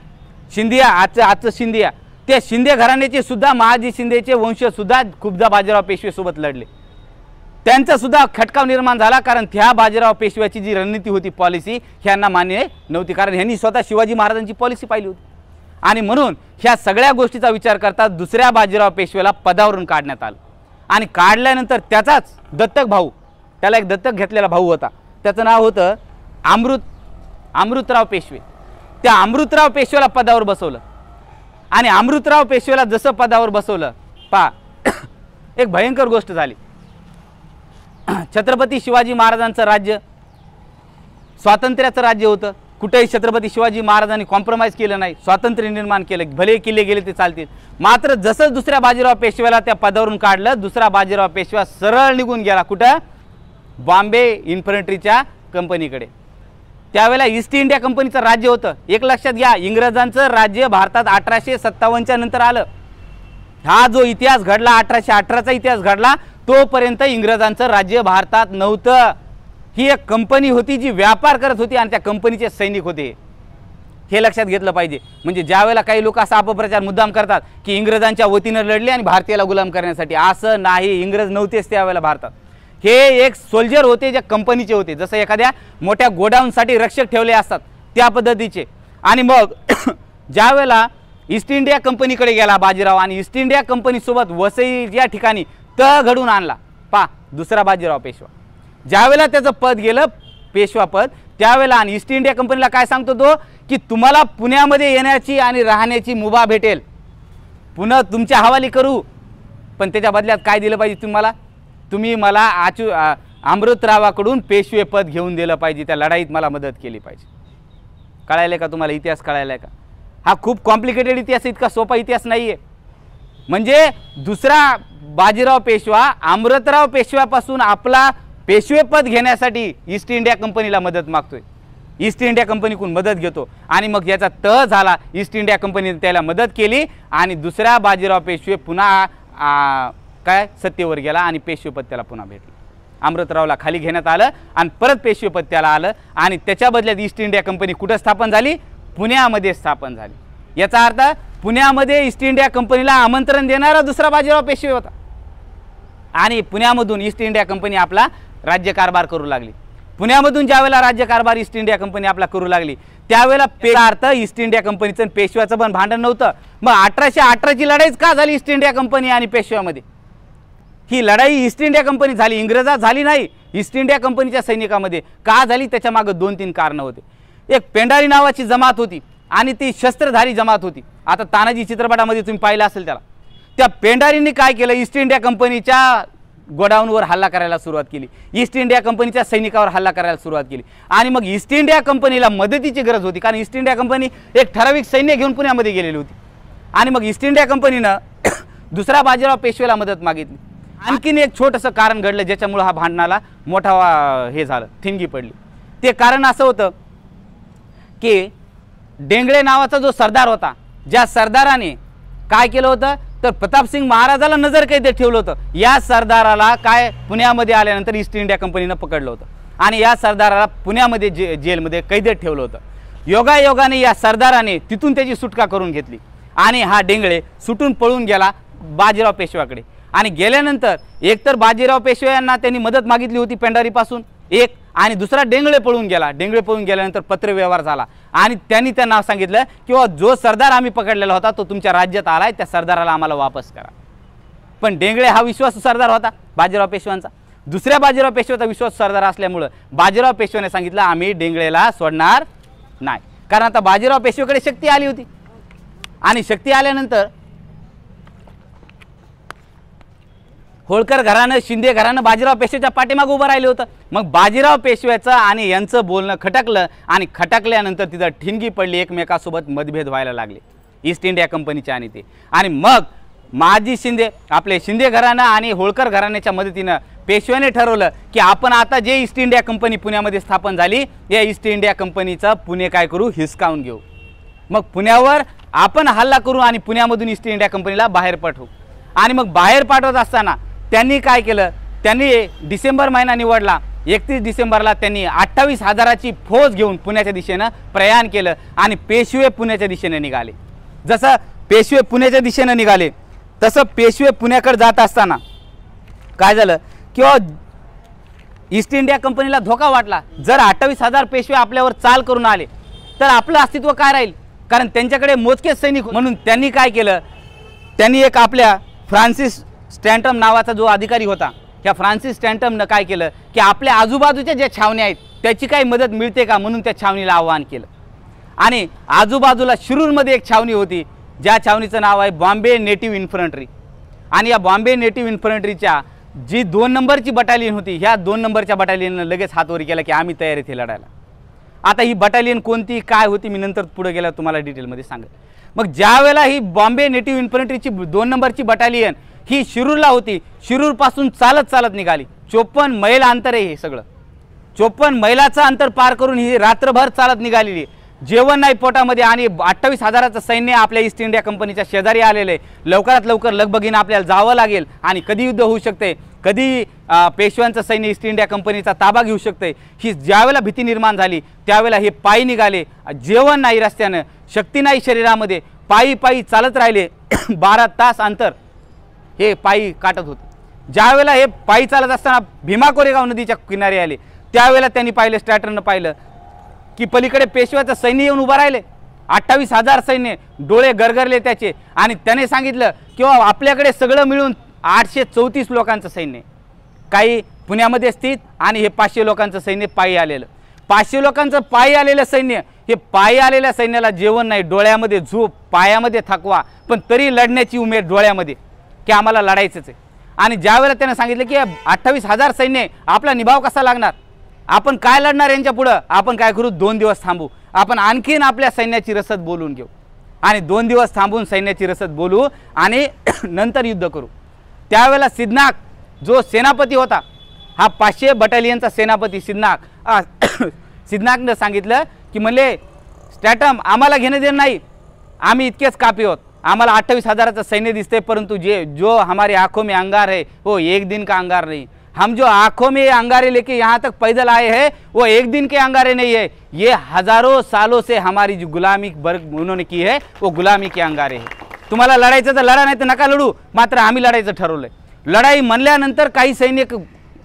Speaker 1: शिंदिया आजचं शिंदिया, त्या शिंदे घराण्याचे सुद्धा महाजी शिंदेचे वंशज सुद्धा खूपदा बाजीराव पेशवेसोबत लढले, त्यांचा सुद्धा खटकाव निर्माण झाला। कारण त्या बाजीराव पेशव्याची जी रणनीती होती, पॉलिसी ह्यांना मान्य नव्हती, कारण ह्यांनी स्वतः शिवाजी महाराजांची पॉलिसी पाहिली होती। आणि म्हणून ह्या सगळ्या गोष्टीचा विचार करता दुसऱ्या बाजीराव पेशव्याला पदावरून काढण्यात आलं आणि काढल्यानंतर त्याचाच दत्तक भाऊ, त्याला एक दत्तक घेतलेला भाऊ होता, त्याचं नाव होतं अमृतराव पेशवे। त्या अमृतराव पेशवेला पदावर बसवलं आणि अमृतराव पेशवेला जसं पदावर बसवलं एक भयंकर गोष्ट झाली। छत्रपती शिवाजी महाराजांचं राज्य स्वातंत्र्याचं राज्य होतं, कुठेही छत्रपती शिवाजी महाराजांनी कॉम्प्रोमाइज केलं नाही, स्वातंत्र्य निर्माण केलं, भले किल्ले गेले ते चालतील। मात्र जसं दुसऱ्या बाजीराव पेशव्याला त्या पदावरून काढलं, दुसरा बाजीराव पेशवा सरळ निघून गेला कुठं, बॉम्बे इन्फंट्रीच्या कंपनीकडे। त्यावेळेला ईस्ट इंडिया कंपनीचं राज्य होतं। एक लक्षात घ्या, इंग्रजांचं राज्य भारतात 1857च्या नंतर आलं। हा जो इतिहास घडला 1818चा इतिहास घडला तोपर्यंत इंग्रजांचं राज्य भारतात नव्हतं। ही एक कंपनी होती जी व्यापार करत होती आणि त्या कंपनीचे सैनिक होते, हे लक्षात घेतलं पाहिजे। म्हणजे ज्यावेळेला काही लोक असा अपप्रचार मुद्दाम करतात की इंग्रजांच्या वतीनं लढले आणि भारतीयाला गुलाम करण्यासाठी, असं नाही, इंग्रज नव्हतेच त्यावेळेला भारतात। हे एक सोल्जर होते जे कंपनीचे होते, जसं एखाद्या मोठ्या गोडाऊनसाठी रक्षक ठेवले असतात त्या पद्धतीचे। आणि मग ज्यावेळेला ईस्ट इंडिया कंपनीकडे गेला बाजीराव आणि ईस्ट इंडिया कंपनीसोबत वसई या ठिकाणी तह घडून आणला, दुसरा बाजीराव पेशवा। ज्यावेळेला त्याचं पद गेलं पेशवा पद, त्यावेळेला आणि ईस्ट इंडिया कंपनीला काय सांगतो तो की तुम्हाला पुण्यामध्ये येण्याची आणि राहण्याची मुभा भेटेल, पुन्हा तुमच्या हवाली करू, पण त्याच्या बदल्यात काय दिलं पाहिजे तुम्हाला, तुम्ही मला अमृतरावाकडून पेशवे पद घेऊन दिलं पाहिजे, त्या लढाईत मला मदत केली पाहिजे। कळायला का तुम्हाला इतिहास, कळायला का? हा खूप कॉम्प्लिकेटेड इतिहास, इतका सोपा इतिहास नाही आहे। म्हणजे दुसरा बाजीराव पेशवा अमृतराव पेशव्यापासून आपला पेशवेपद घेण्यासाठी ईस्ट इंडिया कंपनीला मदत मागतोय, ईस्ट इंडिया कंपनीकडून मदत घेतो आणि मग याचा तह झाला। ईस्ट इंडिया कंपनीने त्याला मदत केली आणि दुसरा बाजीराव पेशवे पुन्हा काय सत्तेवर गेला आणि पेशवेपद पुन्हा भेटला। अमृतरावला खाली घेण्यात आलं आणि परत पेशवेपद आलं आणि त्याच्या बदल्यात ईस्ट इंडिया कंपनी कुठं स्थापन झाली? पुण्यामध्ये स्थापन झाली। याचा अर्थ पुण्यामध्ये ईस्ट इंडिया कंपनीला आमंत्रण देणारा दुसरा बाजीराव पेशवे होता आणि पुण्यामधून ईस्ट इंडिया कंपनी आपला राज्यकारभार करू लागली। पुण्यामधून ज्यावेळेला राज्यकारभार ईस्ट इंडिया कंपनी आपला करू लागली त्यावेळेला अर्थ ईस्ट इंडिया कंपनीचं आणि पेशव्याचं पण भांडण नव्हतं। मग 1818ची लढाईच का झाली ईस्ट इंडिया कंपनी आणि पेशव्यामध्ये? ही लढाई ईस्ट इंडिया कंपनी झाली, इंग्रजात झाली नाही, ईस्ट इंडिया कंपनीच्या सैनिकामध्ये का झाली? त्याच्या मागे 2-3 कारणं होते। एक पेंढारी नावाची जमात होती आणि ती शस्त्रधारी जमात होती। आता तानाजी चित्रपटामध्ये तुम्ही पाहिलं असेल त्याला, त्या पेंढारींनी काय केलं? ईस्ट इंडिया कंपनीच्या गोडाऊनवर हल्ला करायला सुरुवात केली, ईस्ट इंडिया कंपनीच्या सैनिकावर हल्ला करायला सुरुवात केली आणि मग ईस्ट इंडिया कंपनीला मदतीची गरज होती, कारण ईस्ट इंडिया कंपनी एक ठराविक सैन्य घेऊन पुण्यामध्ये गेलेली होती आणि मग ईस्ट इंडिया कंपनीनं दुसरा बाजीराव पेशवेला मदत मागितली। आणखीन एक छोटंसं कारण घडलं ज्याच्यामुळे हा भांडणाला मोठा हे झालं, ठिणगी पडली। ते कारण असं होतं की डेंगळे नावाचा जो सरदार होता, ज्या सरदाराने काय केलं होतं तर प्रतापसिंग महाराजाला नजरकैदेत ठेवलं होतं। या सरदाराला काय पुण्यामध्ये आल्यानंतर ईस्ट इंडिया कंपनीनं पकडलं होतं आणि या सरदाराला पुण्यामध्ये जेलमध्ये कैदेत ठेवलं होतं। योगायोगाने या सरदाराने तिथून त्याची सुटका करून घेतली आणि हा डेंगळे सुटून पळून गेला बाजीराव पेशव्याकडे आणि गेल्यानंतर एकतर बाजीराव पेशवे यांना त्यांनी मदत मागितली होती पेंढारीपासून एक, आणि दुसरा डेंगळे पळून गेला। डेंगळे पळून गेल्यानंतर पत्रव्यवहार झाला आणि त्यांनी त्यांना सांगितलं की जो सरदार आम्ही पकडलेला होता तो तुमच्या राज्यात आलाय, त्या सरदाराला आम्हाला वापस करा। पण डेंगळे हा विश्वासू सरदार होता बाजीराव पेशव्यांचा, दुसऱ्या बाजीराव पेशव्याचा विश्वास सरदार असल्यामुळे बाजीराव पेशव्याने सांगितलं आम्ही डेंगळेला सोडणार नाही, कारण आता बाजीराव पेशवेकडे शक्ती आली होती आणि शक्ती आल्यानंतर होळकर घराणं शिंदे घराणं बाजीराव पेशवेच्या पाठीमागे उभं राहिलं होतं। मग बाजीराव पेशव्याचं आणि यांचं बोलणं खटकलं आणि खटकल्यानंतर तिथं ठिणगी पडली, एकमेकासोबत मतभेद व्हायला लागले ईस्ट इंडिया कंपनीचे आणि ते, आणि मग माजी शिंदे आपले शिंदे घराणं आणि होळकर घराण्याच्या मदतीनं पेशव्याने ठरवलं की आपण आता जे ईस्ट इंडिया कंपनी पुण्यामध्ये स्थापन झाली या ईस्ट इंडिया कंपनीचं पुणे काय करू? हिसकावून घेऊ। मग पुण्यावर आपण हल्ला करू आणि पुण्यामधून ईस्ट इंडिया कंपनीला बाहेर पाठवू। आणि मग बाहेर पाठवत असताना त्यांनी काय केलं? त्यांनी डिसेंबर महिना निवडला, 31 डिसेंबरला त्यांनी 28,000ची फौज घेऊन पुण्याच्या दिशेनं प्रयाण केलं आणि पेशवे पुण्याच्या दिशेने निघाले। जसं पेशवे पुण्याच्या दिशेनं निघाले तसं पेशवे पुण्याकडे जात असताना काय झालं किंवा ईस्ट इंडिया कंपनीला धोका वाटला, जर 28,000 पेशवे आपल्यावर चाल करून आले तर आपलं अस्तित्व काय राहील? कारण त्यांच्याकडे मोजकेच सैनिक, म्हणून त्यांनी काय केलं? त्यांनी एक आपल्या फ्रान्सिस स्टँटम नावाचा जो अधिकारी होता, त्या फ्रान्सिस स्टँटमनं काय केलं की आपल्या आजूबाजूच्या ज्या छावण्या आहेत त्याची काही मदत मिळते का म्हणून त्या छावणीला आवाहन केलं आणि आजूबाजूला शिरूरमध्ये एक छावणी होती ज्या छावणीचं नाव आहे बॉम्बे नेटिव्ह इन्फंट्री आणि या बॉम्बे नेटिव्ह इन्फंट्रीच्या जी 2 नंबरची बटालियन होती ह्या 2 नंबरच्या बटालियननं लगेच हातवरी केला की आम्ही तयार आहे लढायला। आता ही बटालियन कोणती काय होती मी नंतर पुढे गेल्यावर तुम्हाला डिटेलमध्ये सांगेन। मग ज्यावेळेला ही बॉम्बे नेटिव्ह इन्फंट्रीची 2 नंबरची बटालियन ही शिरूरला होती, शिरूरपासून चालत निघाली, 54 मैल अंतर आहे हे सगळं, 54 मैलाचं अंतर पार करून ही रात्रभर चालत निघालेली, जेवण नाही पोटामध्ये आणि 28,000चं सैन्य आपल्या ईस्ट इंडिया कंपनीच्या शेजारी आलेले, लवकरात लवकर लगबगीनं आपल्याला जावं लागेल आणि कधी युद्ध होऊ शकते, कधी पेशव्यांचं सैन्य ईस्ट इंडिया कंपनीचा ताबा घेऊ शकते, ही ज्यावेळेला भीती निर्माण झाली त्यावेळेला हे पायी निघाले, जेवण नाही रस्त्यानं, शक्ती नाही शरीरामध्ये, पायी चालत राहिले 12 तास अंतर हे पायी काटत होते। ज्यावेळेला हे पायी चालत असताना भीमा कोरेगाव नदीच्या किनारी आले त्यावेळेला त्यांनी पाहिलं, स्ट्रॅटरनं पाहिलं की पलीकडे पेशव्याचं सैन्य येऊन उभं राहिले, 28,000 सैन्य, डोळे गरगरले त्याचे आणि त्याने सांगितलं की आपल्याकडे सगळं मिळून 834 लोकांचं सैन्य, काही पुण्यामध्ये स्थित आणि हे 500 लोकांचं सैन्य पायी आलेलं, 500 लोकांचं पायी आलेलं सैन्य, हे पायी आलेल्या सैन्याला जेवण नाही, डोळ्यामध्ये झोप, पायामध्ये थकवा, पण तरी लढण्याची उमेद डोळ्यामध्ये की आम्हाला लढायचंच आहे। आणि ज्यावेळेला त्याने सांगितलं की 28,000 सैन्य आपला निभाव कसा लागणार, आपण काय लढणार यांच्या पुढं, आपण काय करू 2 दिवस थांबू, आपण आणखीन आपल्या सैन्याची रसद बोलून घेऊ आणि 2 दिवस थांबून सैन्याची रसद बोलू आणि नंतर युद्ध करू। त्यावेळेला सिद्धनाक जो सेनापती होता, हा 500 बटालियनचा सेनापती सिद्धनाकनं सांगितलं की म्हणले स्टॅटम आम्हाला घेणं देणं नाही, आम्ही इतकेच कापी आहोत आम्हाला 28,000 सैन्य दिसते, परंतु जो हमारी आंखों में अंगार है वो एक दिन का अंगार नहीं। हम जो आंखों में अंगारे लेके यहाँ तक पैदल आए हैं वो एक दिन के अंगारे नहीं है, ये हजारों सालों से हमारी जो गुलामी उन्होंने की है वो गुलामी के अंगारे है। तुम्हाला लढायचं तर लढा, नाही तर नका लढू, मात्र आम्ही लढायचं ठरवलंय। लढाई म्हणल्यानंतर काही सैनिक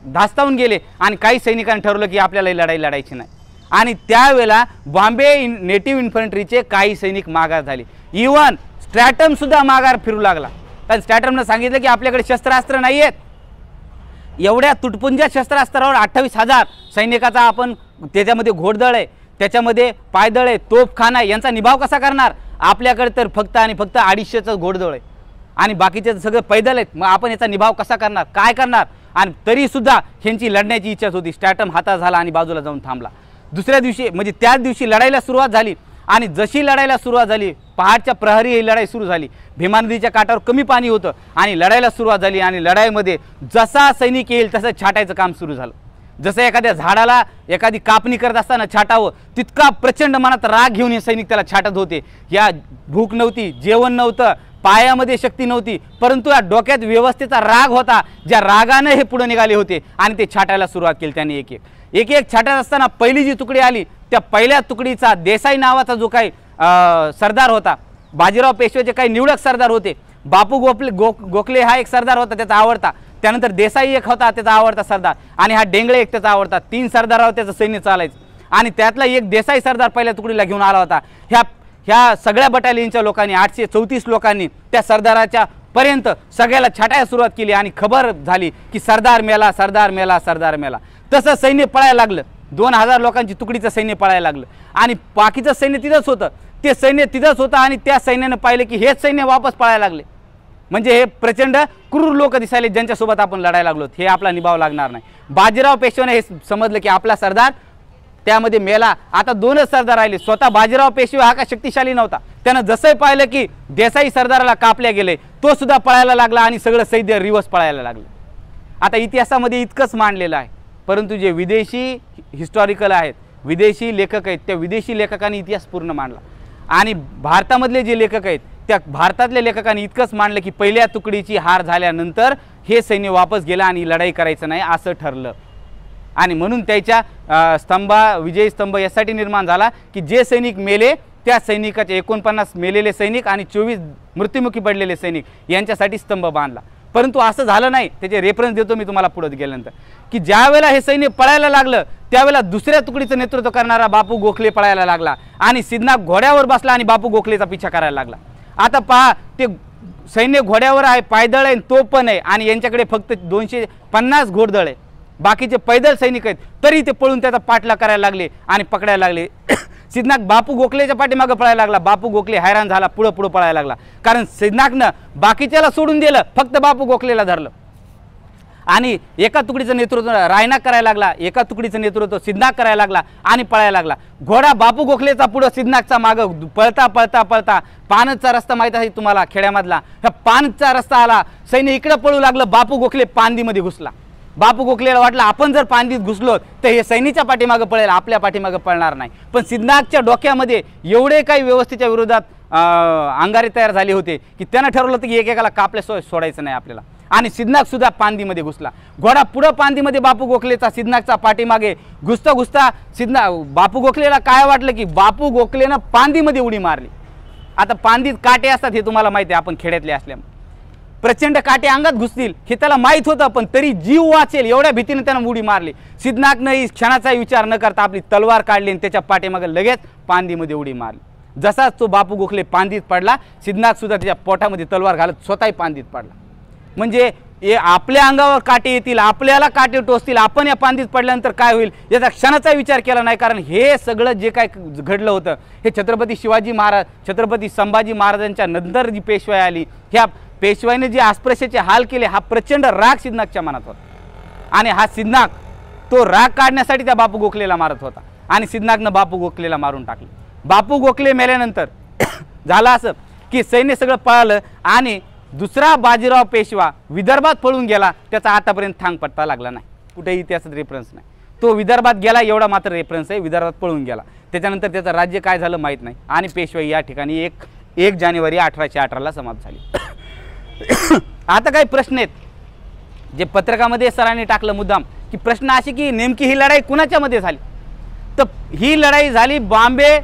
Speaker 1: धास्तावून गेले आणि काही सैनिकांनी ठरवलं की आपल्याला लढाई लढायची नाही, आणि त्यावेळेला बॉम्बे नेटिव्ह इन्फंट्रीचे काही सैनिक माघार झाले। इवन स्ट्रॅटम सुद्धा माघार फिरू लागला, कारण स्ट्रॅटमने सांगितलं की आपल्याकडे शस्त्रास्त्र नाही आहेत, एवढ्या तुटपुंज्या शस्त्रास्त्रावर 28,000 सैनिकाचा आपण, त्याच्यामध्ये घोडदळ आहे, त्याच्यामध्ये पायदळ आहे, तोफखाना आहे, यांचा निभाव कसा करणार? आपल्याकडे तर फक्त आणि फक्त 250चं घोडदळ आहे आणि बाकीचे सगळे पैदल आहेत, मग आपण याचा निभाव कसा करणार, काय करणार? आणि तरी सुद्धा ह्यांची लढण्याची इच्छा होती। स्ट्रॅटम हातात झाला आणि बाजूला जाऊन थांबला। दुसऱ्या दिवशी म्हणजे त्याच दिवशी लढाईला सुरुवात झाली, आणि जशी लढाईला सुरुवात झाली, पहाटच्या प्रहरी ही लढाई सुरू झाली। भीमा नदीच्या काठावर कमी पाणी होतं आणि लढाईला सुरुवात झाली, आणि लढाईमध्ये जसा सैनिक येईल तसं छाटायचं काम सुरू झालं। जसं एखाद्या झाडाला एखादी कापणी करत असताना छाटावं, तितका प्रचंड मनात राग घेऊन हे सैनिक त्याला छाटत होते। या भूक नव्हती, जेवण नव्हतं, पायामध्ये शक्ती नव्हती, परंतु या डोक्यात व्यवस्थेचा राग होता, ज्या रागाने हे पुढे निघाले होते आणि ते छाटायला सुरुवात केली त्यांनी। एक एक छाटत असताना पहिली जी तुकडी आली, त्या पहिल्या तुकडीचा देसाई नावाचा जो काही सरदार होता, बाजीराव पेशवेचे काही निवडक सरदार होते, बापू गोखले हा एक सरदार होता त्याचा आवडता, त्यानंतर देसाई एक होता त्याचा आवडता सरदार, आणि हा डेंगळे एक त्याचा आवडता, 3 सरदारावर त्याचं सैन्य चालायचं, आणि त्यातला एक देसाई सरदार पहिल्या तुकडीला घेऊन आला होता। ह्या सगळ्या बटालियनच्या लोकांनी, 834 लोकांनी त्या सरदाराच्या पर्यंत सगळ्याला छाटायला सुरुवात केली, आणि खबर झाली की सरदार मेला, सरदार मेला, सरदार मेला। तसं सैन्य पळायला लागलं, 2000 लोकांची तुकडीचं सैन्य पळायला लागलं, आणि बाकीचं सैन्य तिथंच होतं, ते सैन्य तिथंच होतं, आणि त्या सैन्यानं पाहिलं की हेच सैन्य वापस पळायला लागले। म्हणजे हे प्रचंड क्रूर लोक दिसायले, ज्यांच्यासोबत आपण लढायला लागलो, हे आपला निभाव लागणार नाही। बाजीराव पेशवेने हे समजलं की आपला सरदार त्यामध्ये मेला, आता 2च सरदार राहिले। स्वतः बाजीराव पेशवे हा का शक्तिशाली नव्हता, त्यानं जसं पाहिलं की देसाई सरदाराला कापल्या गेले, तो सुद्धा पळायला लागला आणि सगळं सैन्य रिवर्स पळायला लागलं। आता इतिहासामध्ये इतकंच मांडलेलं आहे, परंतु जे विदेशी हिस्टॉरिकल आहेत, विदेशी लेखक आहेत, त्या विदेशी लेखकांनी इतिहास पूर्ण मांडला, आणि भारतामधले जे लेखक आहेत त्या भारतातल्या लेखकांनी इतकंच मांडलं की पहिल्या तुकडीची हार झाल्यानंतर हे सैन्य वापस गेलं आणि लढाई करायचं नाही असं ठरलं, आणि म्हणून त्याच्या विजय स्तंभ यासाठी निर्माण झाला की जे सैनिक मेले त्या सैनिकाचे 49 मेलेले सैनिक आणि 24 मृत्युमुखी पडलेले सैनिक यांच्यासाठी स्तंभ बांधला। परंतु असं झालं नाही, त्याचे रेफरन्स देतो मी तुम्हाला पुढे गेल्यानंतर, की ज्या वेळेला हे सैन्य पळायला लागलं त्यावेळेला दुसऱ्या तुकडीचं नेतृत्व करणारा बापू गोखले पळायला लागला, आणि सिद्धनाथ घोड्यावर बसला आणि बापू गोखलेचा पिछा करायला लागला। आता पहा, ते सैन्य घोड्यावर आहे, पायदळ आहे, तो पण आहे, आणि यांच्याकडे फक्त 250 घोडदळ आहे, बाकीचे पैदल सैनिक आहेत, तरी ते पळून त्याचा पाठलाग करायला लागले आणि पकडायला लागले। सिद्धनाथ बापू गोखलेच्या पाठीमागे पळायला लागला, बापू गोखले हैराण झाला, पुढे पुढे पळायला लागला, कारण सिद्धनाथनं बाकीच्याला सोडून दिलं, फक्त बापू गोखलेला धरलं, आणि एका तुकडीचं नेतृत्व रायनाग करायला लागला, एका तुकडीचं नेतृत्व सिद्धनाथ करायला लागला आणि पळायला लागला। घोडा बापू गोखलेचा पुढे, सिद्धनाथचा मागं, पळता पळता पळता पानचा रस्ता माहित आहे तुम्हाला खेड्यामधला, ह्या पानचा रस्ता आला, सैन्य इकडे पळू लागलं, बापू गोखले पांदीमध्ये घुसला। बापू गोखलेला वाटलं आपण जर पांदीत घुसलो तर हे सैनिकाच्या पाठीमागे पळेल, आपल्या पाठीमागे पळणार नाही, पण सिद्धनाथच्या डोक्यामध्ये एवढे काही व्यवस्थेच्या विरोधात अंगारे तयार झाले होते की त्यानं ठरवलं होतं की एकेकाला कापल्याशिवाय सोडायचं नाही आपल्याला, आणि सिद्धनाथ सुद्धा पांदीमध्ये घुसला। घोडा पुढे पांदीमध्ये बापू गोखलेचा, सिद्धनाथचा पाठीमागे घुसता घुसता बापू गोखलेला काय वाटलं की बापू गोखलेनं पांदीमध्ये उडी मारली। आता पांदीत काटे असतात हे तुम्हाला माहिती आहे, आपण खेड्यातले असल्यामुळे प्रचंड काटे अंगात घुसतील हे त्याला माहित होतं, पण तरी जीव वाचेल एवढ्या भीतीने त्यानं उडी मारली। सिद्धनाथनं क्षणाचा विचार न करता आपली तलवार काढली आणि त्याच्या पाठीमागे लगेच पांदीमध्ये उडी मारली। जसाच तो बापू गोखले पांदीत पडला, सिद्धनाथ सुद्धा त्याच्या पोटामध्ये तलवार घालत स्वतःही पांदीत पडला। म्हणजे आपल्या अंगावर काटे येतील, आपल्याला काटे टोचतील, आपण या पांदीत पडल्यानंतर काय होईल याचा क्षणाचा विचार केला नाही, कारण हे सगळं जे काय घडलं होतं हे छत्रपती शिवाजी महाराज, छत्रपती संभाजी महाराजांच्या नंतर जी पेशवाई आली, ह्या पेशवाईने जे अस्पृश्याचे हाल केले हा प्रचंड राग सिद्धनाथच्या मनात होता, आणि हा सिद्धनाथ तो राग काढण्यासाठी त्या बापू गोखलेला मारत होता, आणि सिद्धनाथनं बापू गोखलेला मारून टाकले। बापू गोखले मेल्यानंतर झालं असं की सैन्य सगळं पळालं, आणि दुसरा बाजीराव पेशवा विदर्भात पळून गेला, त्याचा आतापर्यंत थांग पत्ता लागला नाही, कुठेही इतिहासात रेफरन्स नाही। तो विदर्भात गेला एवढा मात्र रेफरन्स आहे, विदर्भात पळून गेला, त्याच्यानंतर त्याचं राज्य काय झालं माहीत नाही, आणि पेशवाई या ठिकाणी एक 1 जानेवारी 1818ला समाप्त झाली। आता काही प्रश्न आहेत जे पत्रकामध्ये सरांनी टाकलं मुद्दाम, की प्रश्न असे की नेमकी ही लढाई कुणाच्या मध्ये झाली। तर ही लढाई झाली बॉम्बे,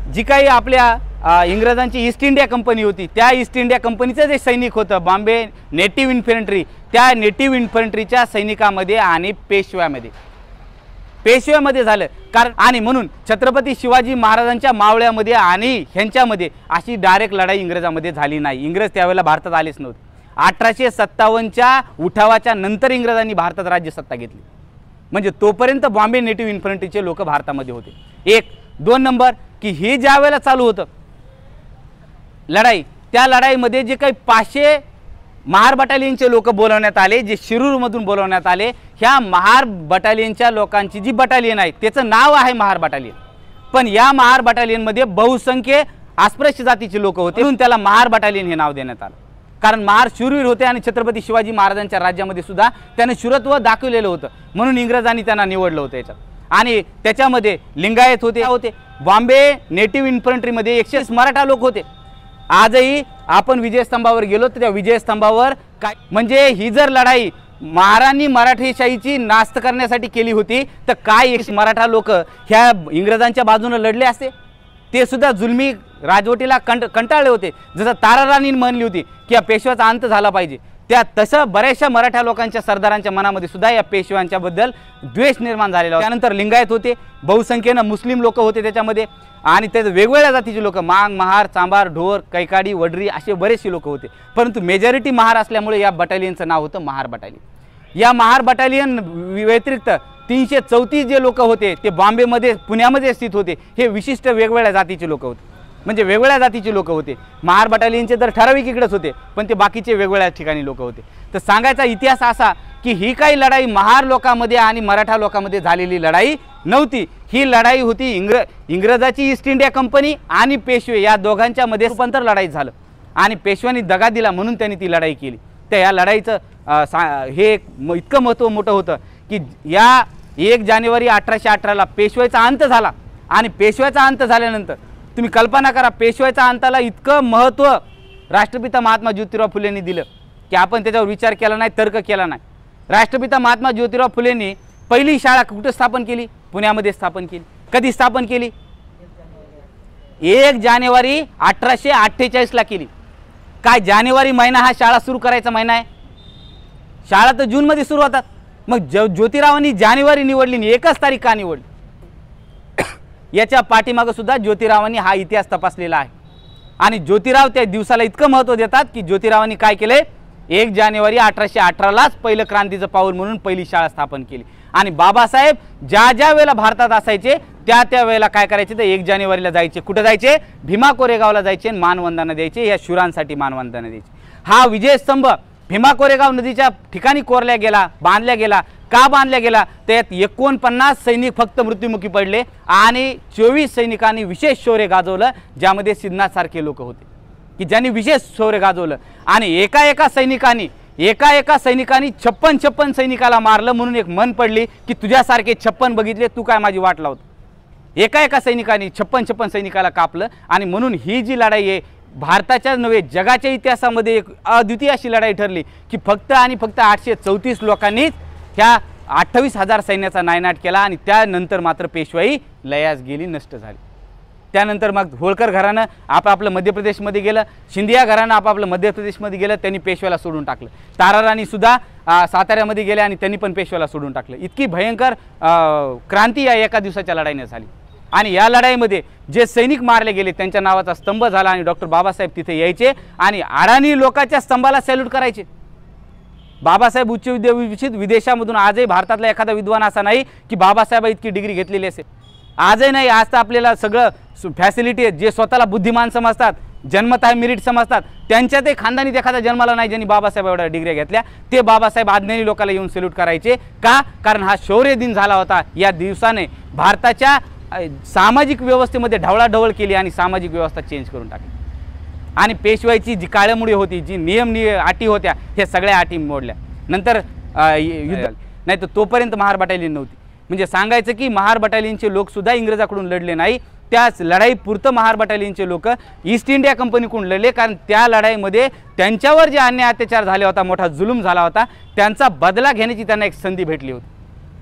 Speaker 1: जी काही आपल्या इंग्रजांची ईस्ट इंडिया कंपनी होती, त्या ईस्ट इंडिया कंपनीचं जे सैनिक होतं बॉम्बे नेटिव्ह इन्फंट्री, त्या नेटिव्ह इन्फंट्रीच्या सैनिकामध्ये आणि पेशव्यामध्ये झालं। कारण आणि म्हणून छत्रपती शिवाजी महाराजांच्या मावळ्यामध्ये आणि ह्यांच्यामध्ये अशी डायरेक्ट लढाई इंग्रजांमध्ये झाली नाही। इंग्रज त्यावेळेला भारतात आलेच नव्हते। 1857च्या उठावाच्या नंतर इंग्रजांनी भारतात राज्यसत्ता घेतली, म्हणजे तोपर्यंत बॉम्बे नेटिव्ह इन्फंट्रीचे लोक भारतामध्ये होते। 1 2 नंबर की हे ज्या वेळेला चालू होतं लढाई, त्या लढाईमध्ये जे काही 500 महार बटालियनचे लोक बोलवण्यात आले, जे शिरूरमधून बोलवण्यात आले, ह्या महार बटालियनच्या लोकांची जी बटालियन आहे त्याचं नाव आहे महार बटालियन, पण या महार बटालियनमध्ये बहुसंख्य अस्पृश्य जातीचे लोक होते, म्हणून त्याला महार बटालियन हे नाव देण्यात आलं। कारण महार शूरवीर होते आणि छत्रपती शिवाजी महाराजांच्या राज्यामध्ये सुद्धा त्याने शूरत्व दाखवलेलं होतं, म्हणून इंग्रजांनी त्यांना निवडलं होतं याच्यात। आणि त्याच्यामध्ये लिंगायत होते बॉम्बे नेटिव्ह इन्फंट्रीमध्ये 100 मराठा लोक होते। आजही आपण विजयस्तंभावर गेलो तर त्या विजयस्तंभावर काय म्हणजे ही जर लढाई महाराणी मराठेशाहीची नास्त करण्यासाठी केली होती तर काय मराठा लोक ह्या इंग्रजांच्या बाजूने लढले असते? ते सुद्धा जुलमी राजवटीला कंटाळले होते। जसं ताराराणी म्हणली होती की या पेशव्याचा अंत झाला पाहिजे, त्या तसं बऱ्याचशा मराठा लोकांच्या सरदारांच्या मनामध्ये सुद्धा या पेशव्यांच्या बद्दल द्वेष निर्माण झालेला होता। त्यानंतर लिंगायत होते, बहुसंख्येने मुस्लिम लोक होते त्याच्यामध्ये, आणि ते वेगवेगळ्या जातीचे लोक मांग, महार, चांभार, ढोर, कैकाडी, वडरी असे बरेचसे लोक होते, परंतु मेजॉरिटी महार असल्यामुळे या बटालियनचं नाव होतं महार बटालियन। या महार बटालियन व्यतिरिक्त 334 जे लोक होते ते बॉम्बेमध्ये पुण्यामध्ये स्थित होते, हे विशिष्ट वेगवेगळ्या जातीचे लोक होते, म्हणजे वेगवेगळ्या जातीचे लोक होते। महार बटालियनचे तर ठराविक इकडेच होते, पण ते बाकीचे वेगवेगळ्या ठिकाणी लोक होते। तर सांगायचा इतिहास असा की ही काही लढाई महार लोकांमध्ये आणि मराठा लोकांमध्ये झालेली लढाई नव्हती, ही लढाई होती इंग्रजाची ईस्ट इंडिया कंपनी आणि पेशवे या दोघांच्या मध्ये रूपांतर लढाई झालं, आणि पेशव्यांनी दगा दिला म्हणून त्यांनी ती लढाई केली। तर या लढाईचं हे इतकं महत्त्व मोठं होतं की या 1 जानेवारी 1818ला पेशव्याचा अंत झाला, आणि पेशव्याचा अंत झाल्यानंतर तुम्ही कल्पना करा पेशव्याच्या अंताला इतकं महत्त्व राष्ट्रपिता महात्मा ज्योतिराव फुलेंनी दिलं की आपण त्याच्यावर विचार केला नाही, तर्क केला नाही। राष्ट्रपिता महात्मा ज्योतिराव फुलेंनी पहिली शाळा कुठे स्थापन केली? पुण्यामध्ये स्थापन केली। कधी स्थापन केली? 1 जानेवारी 1848ला केली। काय जानेवारी महिना हा शाळा सुरू करायचा महिना आहे? शाळा तर जूनमध्ये सुरू होतात, मग ज्योतिरावांनी जानेवारी निवडली आणि 1च तारीख का निवडली? याच्या पाठीमागे सुद्धा ज्योतिरावांनी हा इतिहास तपासलेला आहे, आणि ज्योतिराव त्या दिवसाला इतकं महत्त्व देतात की ज्योतिरावांनी काय केले? 1 जानेवारी 1818लाच पहिलं क्रांतीचं पाऊल म्हणून पहिली शाळा स्थापन केली। आणि बाबासाहेब ज्या ज्या वेळेला भारतात असायचे त्या वेळेला काय करायचे तर 1 जानेवारीला जायचे। कुठं जायचे? भीमा कोरेगावला जायचे, मानवंदना द्यायचे, या शूरांसाठी मानवंदना द्यायचे। हा विजयस्तंभ भीमा कोरेगाव नदीच्या ठिकाणी कोरल्या गेला, बांधल्या गेला। का बांधल्या गेला? त्यात 49 सैनिक फक्त मृत्युमुखी पडले आणि 24 सैनिकांनी विशेष शौर्य गाजवलं, ज्यामध्ये सिद्धनाथ सारखे लोक होते की ज्यांनी विशेष शौर्य गाजवलं। आणि एका सैनिकांनी 56 सैनिकाला मारलं, म्हणून एक मन पडली की तुझ्यासारखे 56 बघितले, तू काय माझी वाट लावत? एका सैनिकांनी 56 सैनिकाला कापलं, आणि म्हणून ही जी लढाई आहे भारताच्या नव्हे जगाच्या इतिहासामध्ये एक अद्वितीय अशी लढाई ठरली की फक्त 834 लोकांनीच ह्या 28,000 सैन्याचा नायनाट केला, आणि त्यानंतर मात्र पेशवाई लयास गेली, नष्ट झाली। त्यानंतर मग होळकर घराणं आपापलं मध्य प्रदेशमध्ये गेलं, शिंदिया घराणं आपापलं मध्य प्रदेशमध्ये गेलं, त्यांनी पेशव्याला सोडून टाकलं। ताराराणी सुद्धा साताऱ्यामध्ये गेले आणि त्यांनी पण पेशव्याला सोडून टाकलं। इतकी भयंकर क्रांती या एका दिवसाच्या लढाईने झाली, आणि या लढाईमध्ये जे सैनिक मारले गेले त्यांच्या नावाचा स्तंभ झाला, आणि डॉक्टर बाबासाहेब तिथे यायचे आणि अडाणी लोकांच्या स्तंभाला सॅल्यूट करायचे। बाबासाहेब उच्च विद्यापीठ विदेशामधून आजही भारतातला एखादा विद्वान असा नाही की बाबासाहेब इतकी डिग्री घेतलेली असेल, आजही नाही। आज तर आपल्याला सगळं फॅसिलिटी आहे, जे स्वतःला बुद्धिमान समजतात, जन्मतः मेरिट समजतात, त्यांच्यातही खानदानीत एखादा जन्माला नाही ज्यांनी बाबासाहेब एवढ्या डिग्री घेतल्या, ते बाबासाहेब अज्ञानी लोकांना येऊन सॅल्यूट करायचे। का? कारण हा शौर्य दिन झाला होता। या दिवसाने भारताच्या सामाजिक व्यवस्थेमध्ये ढवळाढवळ केली आणि सामाजिक व्यवस्था चेंज करून टाकली, आणि पेशवाईची जी काळमुडी होती, जी नियम अटी होत्या, हे सगळ्या अटी मोडल्या। नंतर युद्ध नाही तर तोपर्यंत महार बटालियन नव्हती। म्हणजे सांगायचं की महार बटालियनचे लोक सुद्धा इंग्रजाकडून लढले नाही, त्याच लढाईपुरतं महार बटालियनचे लोक ईस्ट इंडिया कंपनीकडून लढले, कारण त्या लढाईमध्ये त्यांच्यावर जे अन्याय अत्याचार झाले होता, मोठा जुलूम झाला होता, त्यांचा बदला घेण्याची त्यांना एक संधी भेटली होती.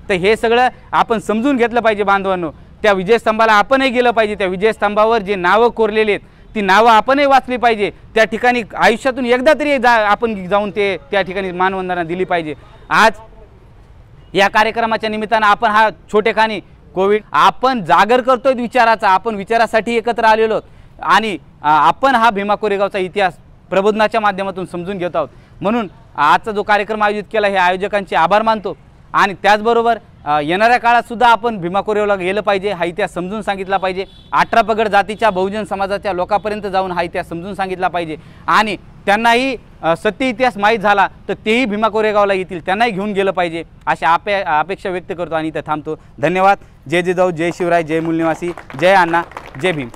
Speaker 1: तर हे सगळं आपण समजून घेतलं पाहिजे बांधवांनो. त्या विजयस्तंभाला आपणही गेलं पाहिजे. त्या विजयस्तंभावर जे नावं कोरलेली आहेत ती नावं आपणही वाचली पाहिजे. त्या ठिकाणी आयुष्यातून एकदा तरी आपण जाऊन त्या ठिकाणी मानवंदना दिली पाहिजे. आज या कार्यक्रमाच्या निमित्तानं आपण हा छोटेखानी कोविड आपण जागर करतोय विचाराचा, आपण विचारासाठी एकत्र आलेलो आहोत आणि आपण हा भीमा कोरेगावचा इतिहास प्रबोधनाच्या माध्यमातून समजून घेत आहोत. म्हणून आजचा जो कार्यक्रम आयोजित केला हे आयोजकांचे आभार मानतो आणि त्याचबरोबर येणाऱ्या काळात सुद्धा आपण भीमा कोरेगावला गेलं पाहिजे, हा इतिहास समजून सांगितला पाहिजे. 18 पगड जातीच्या बहुजन समाजाच्या लोकांपर्यंत जाऊन हा इतिहास समजून सांगितला पाहिजे आणि त्यांनाही सत्य इतिहास माहीत झाला तर तेही भीमा कोरेगावला येतील, त्यांनाही घेऊन गेलं पाहिजे अशी अपेक्षा व्यक्त करतो आणि इथं थांबतो. धन्यवाद. जय जिजाऊ, जय शिवराय, जय मूलनिवासी, जय अण्णा, जय भीम.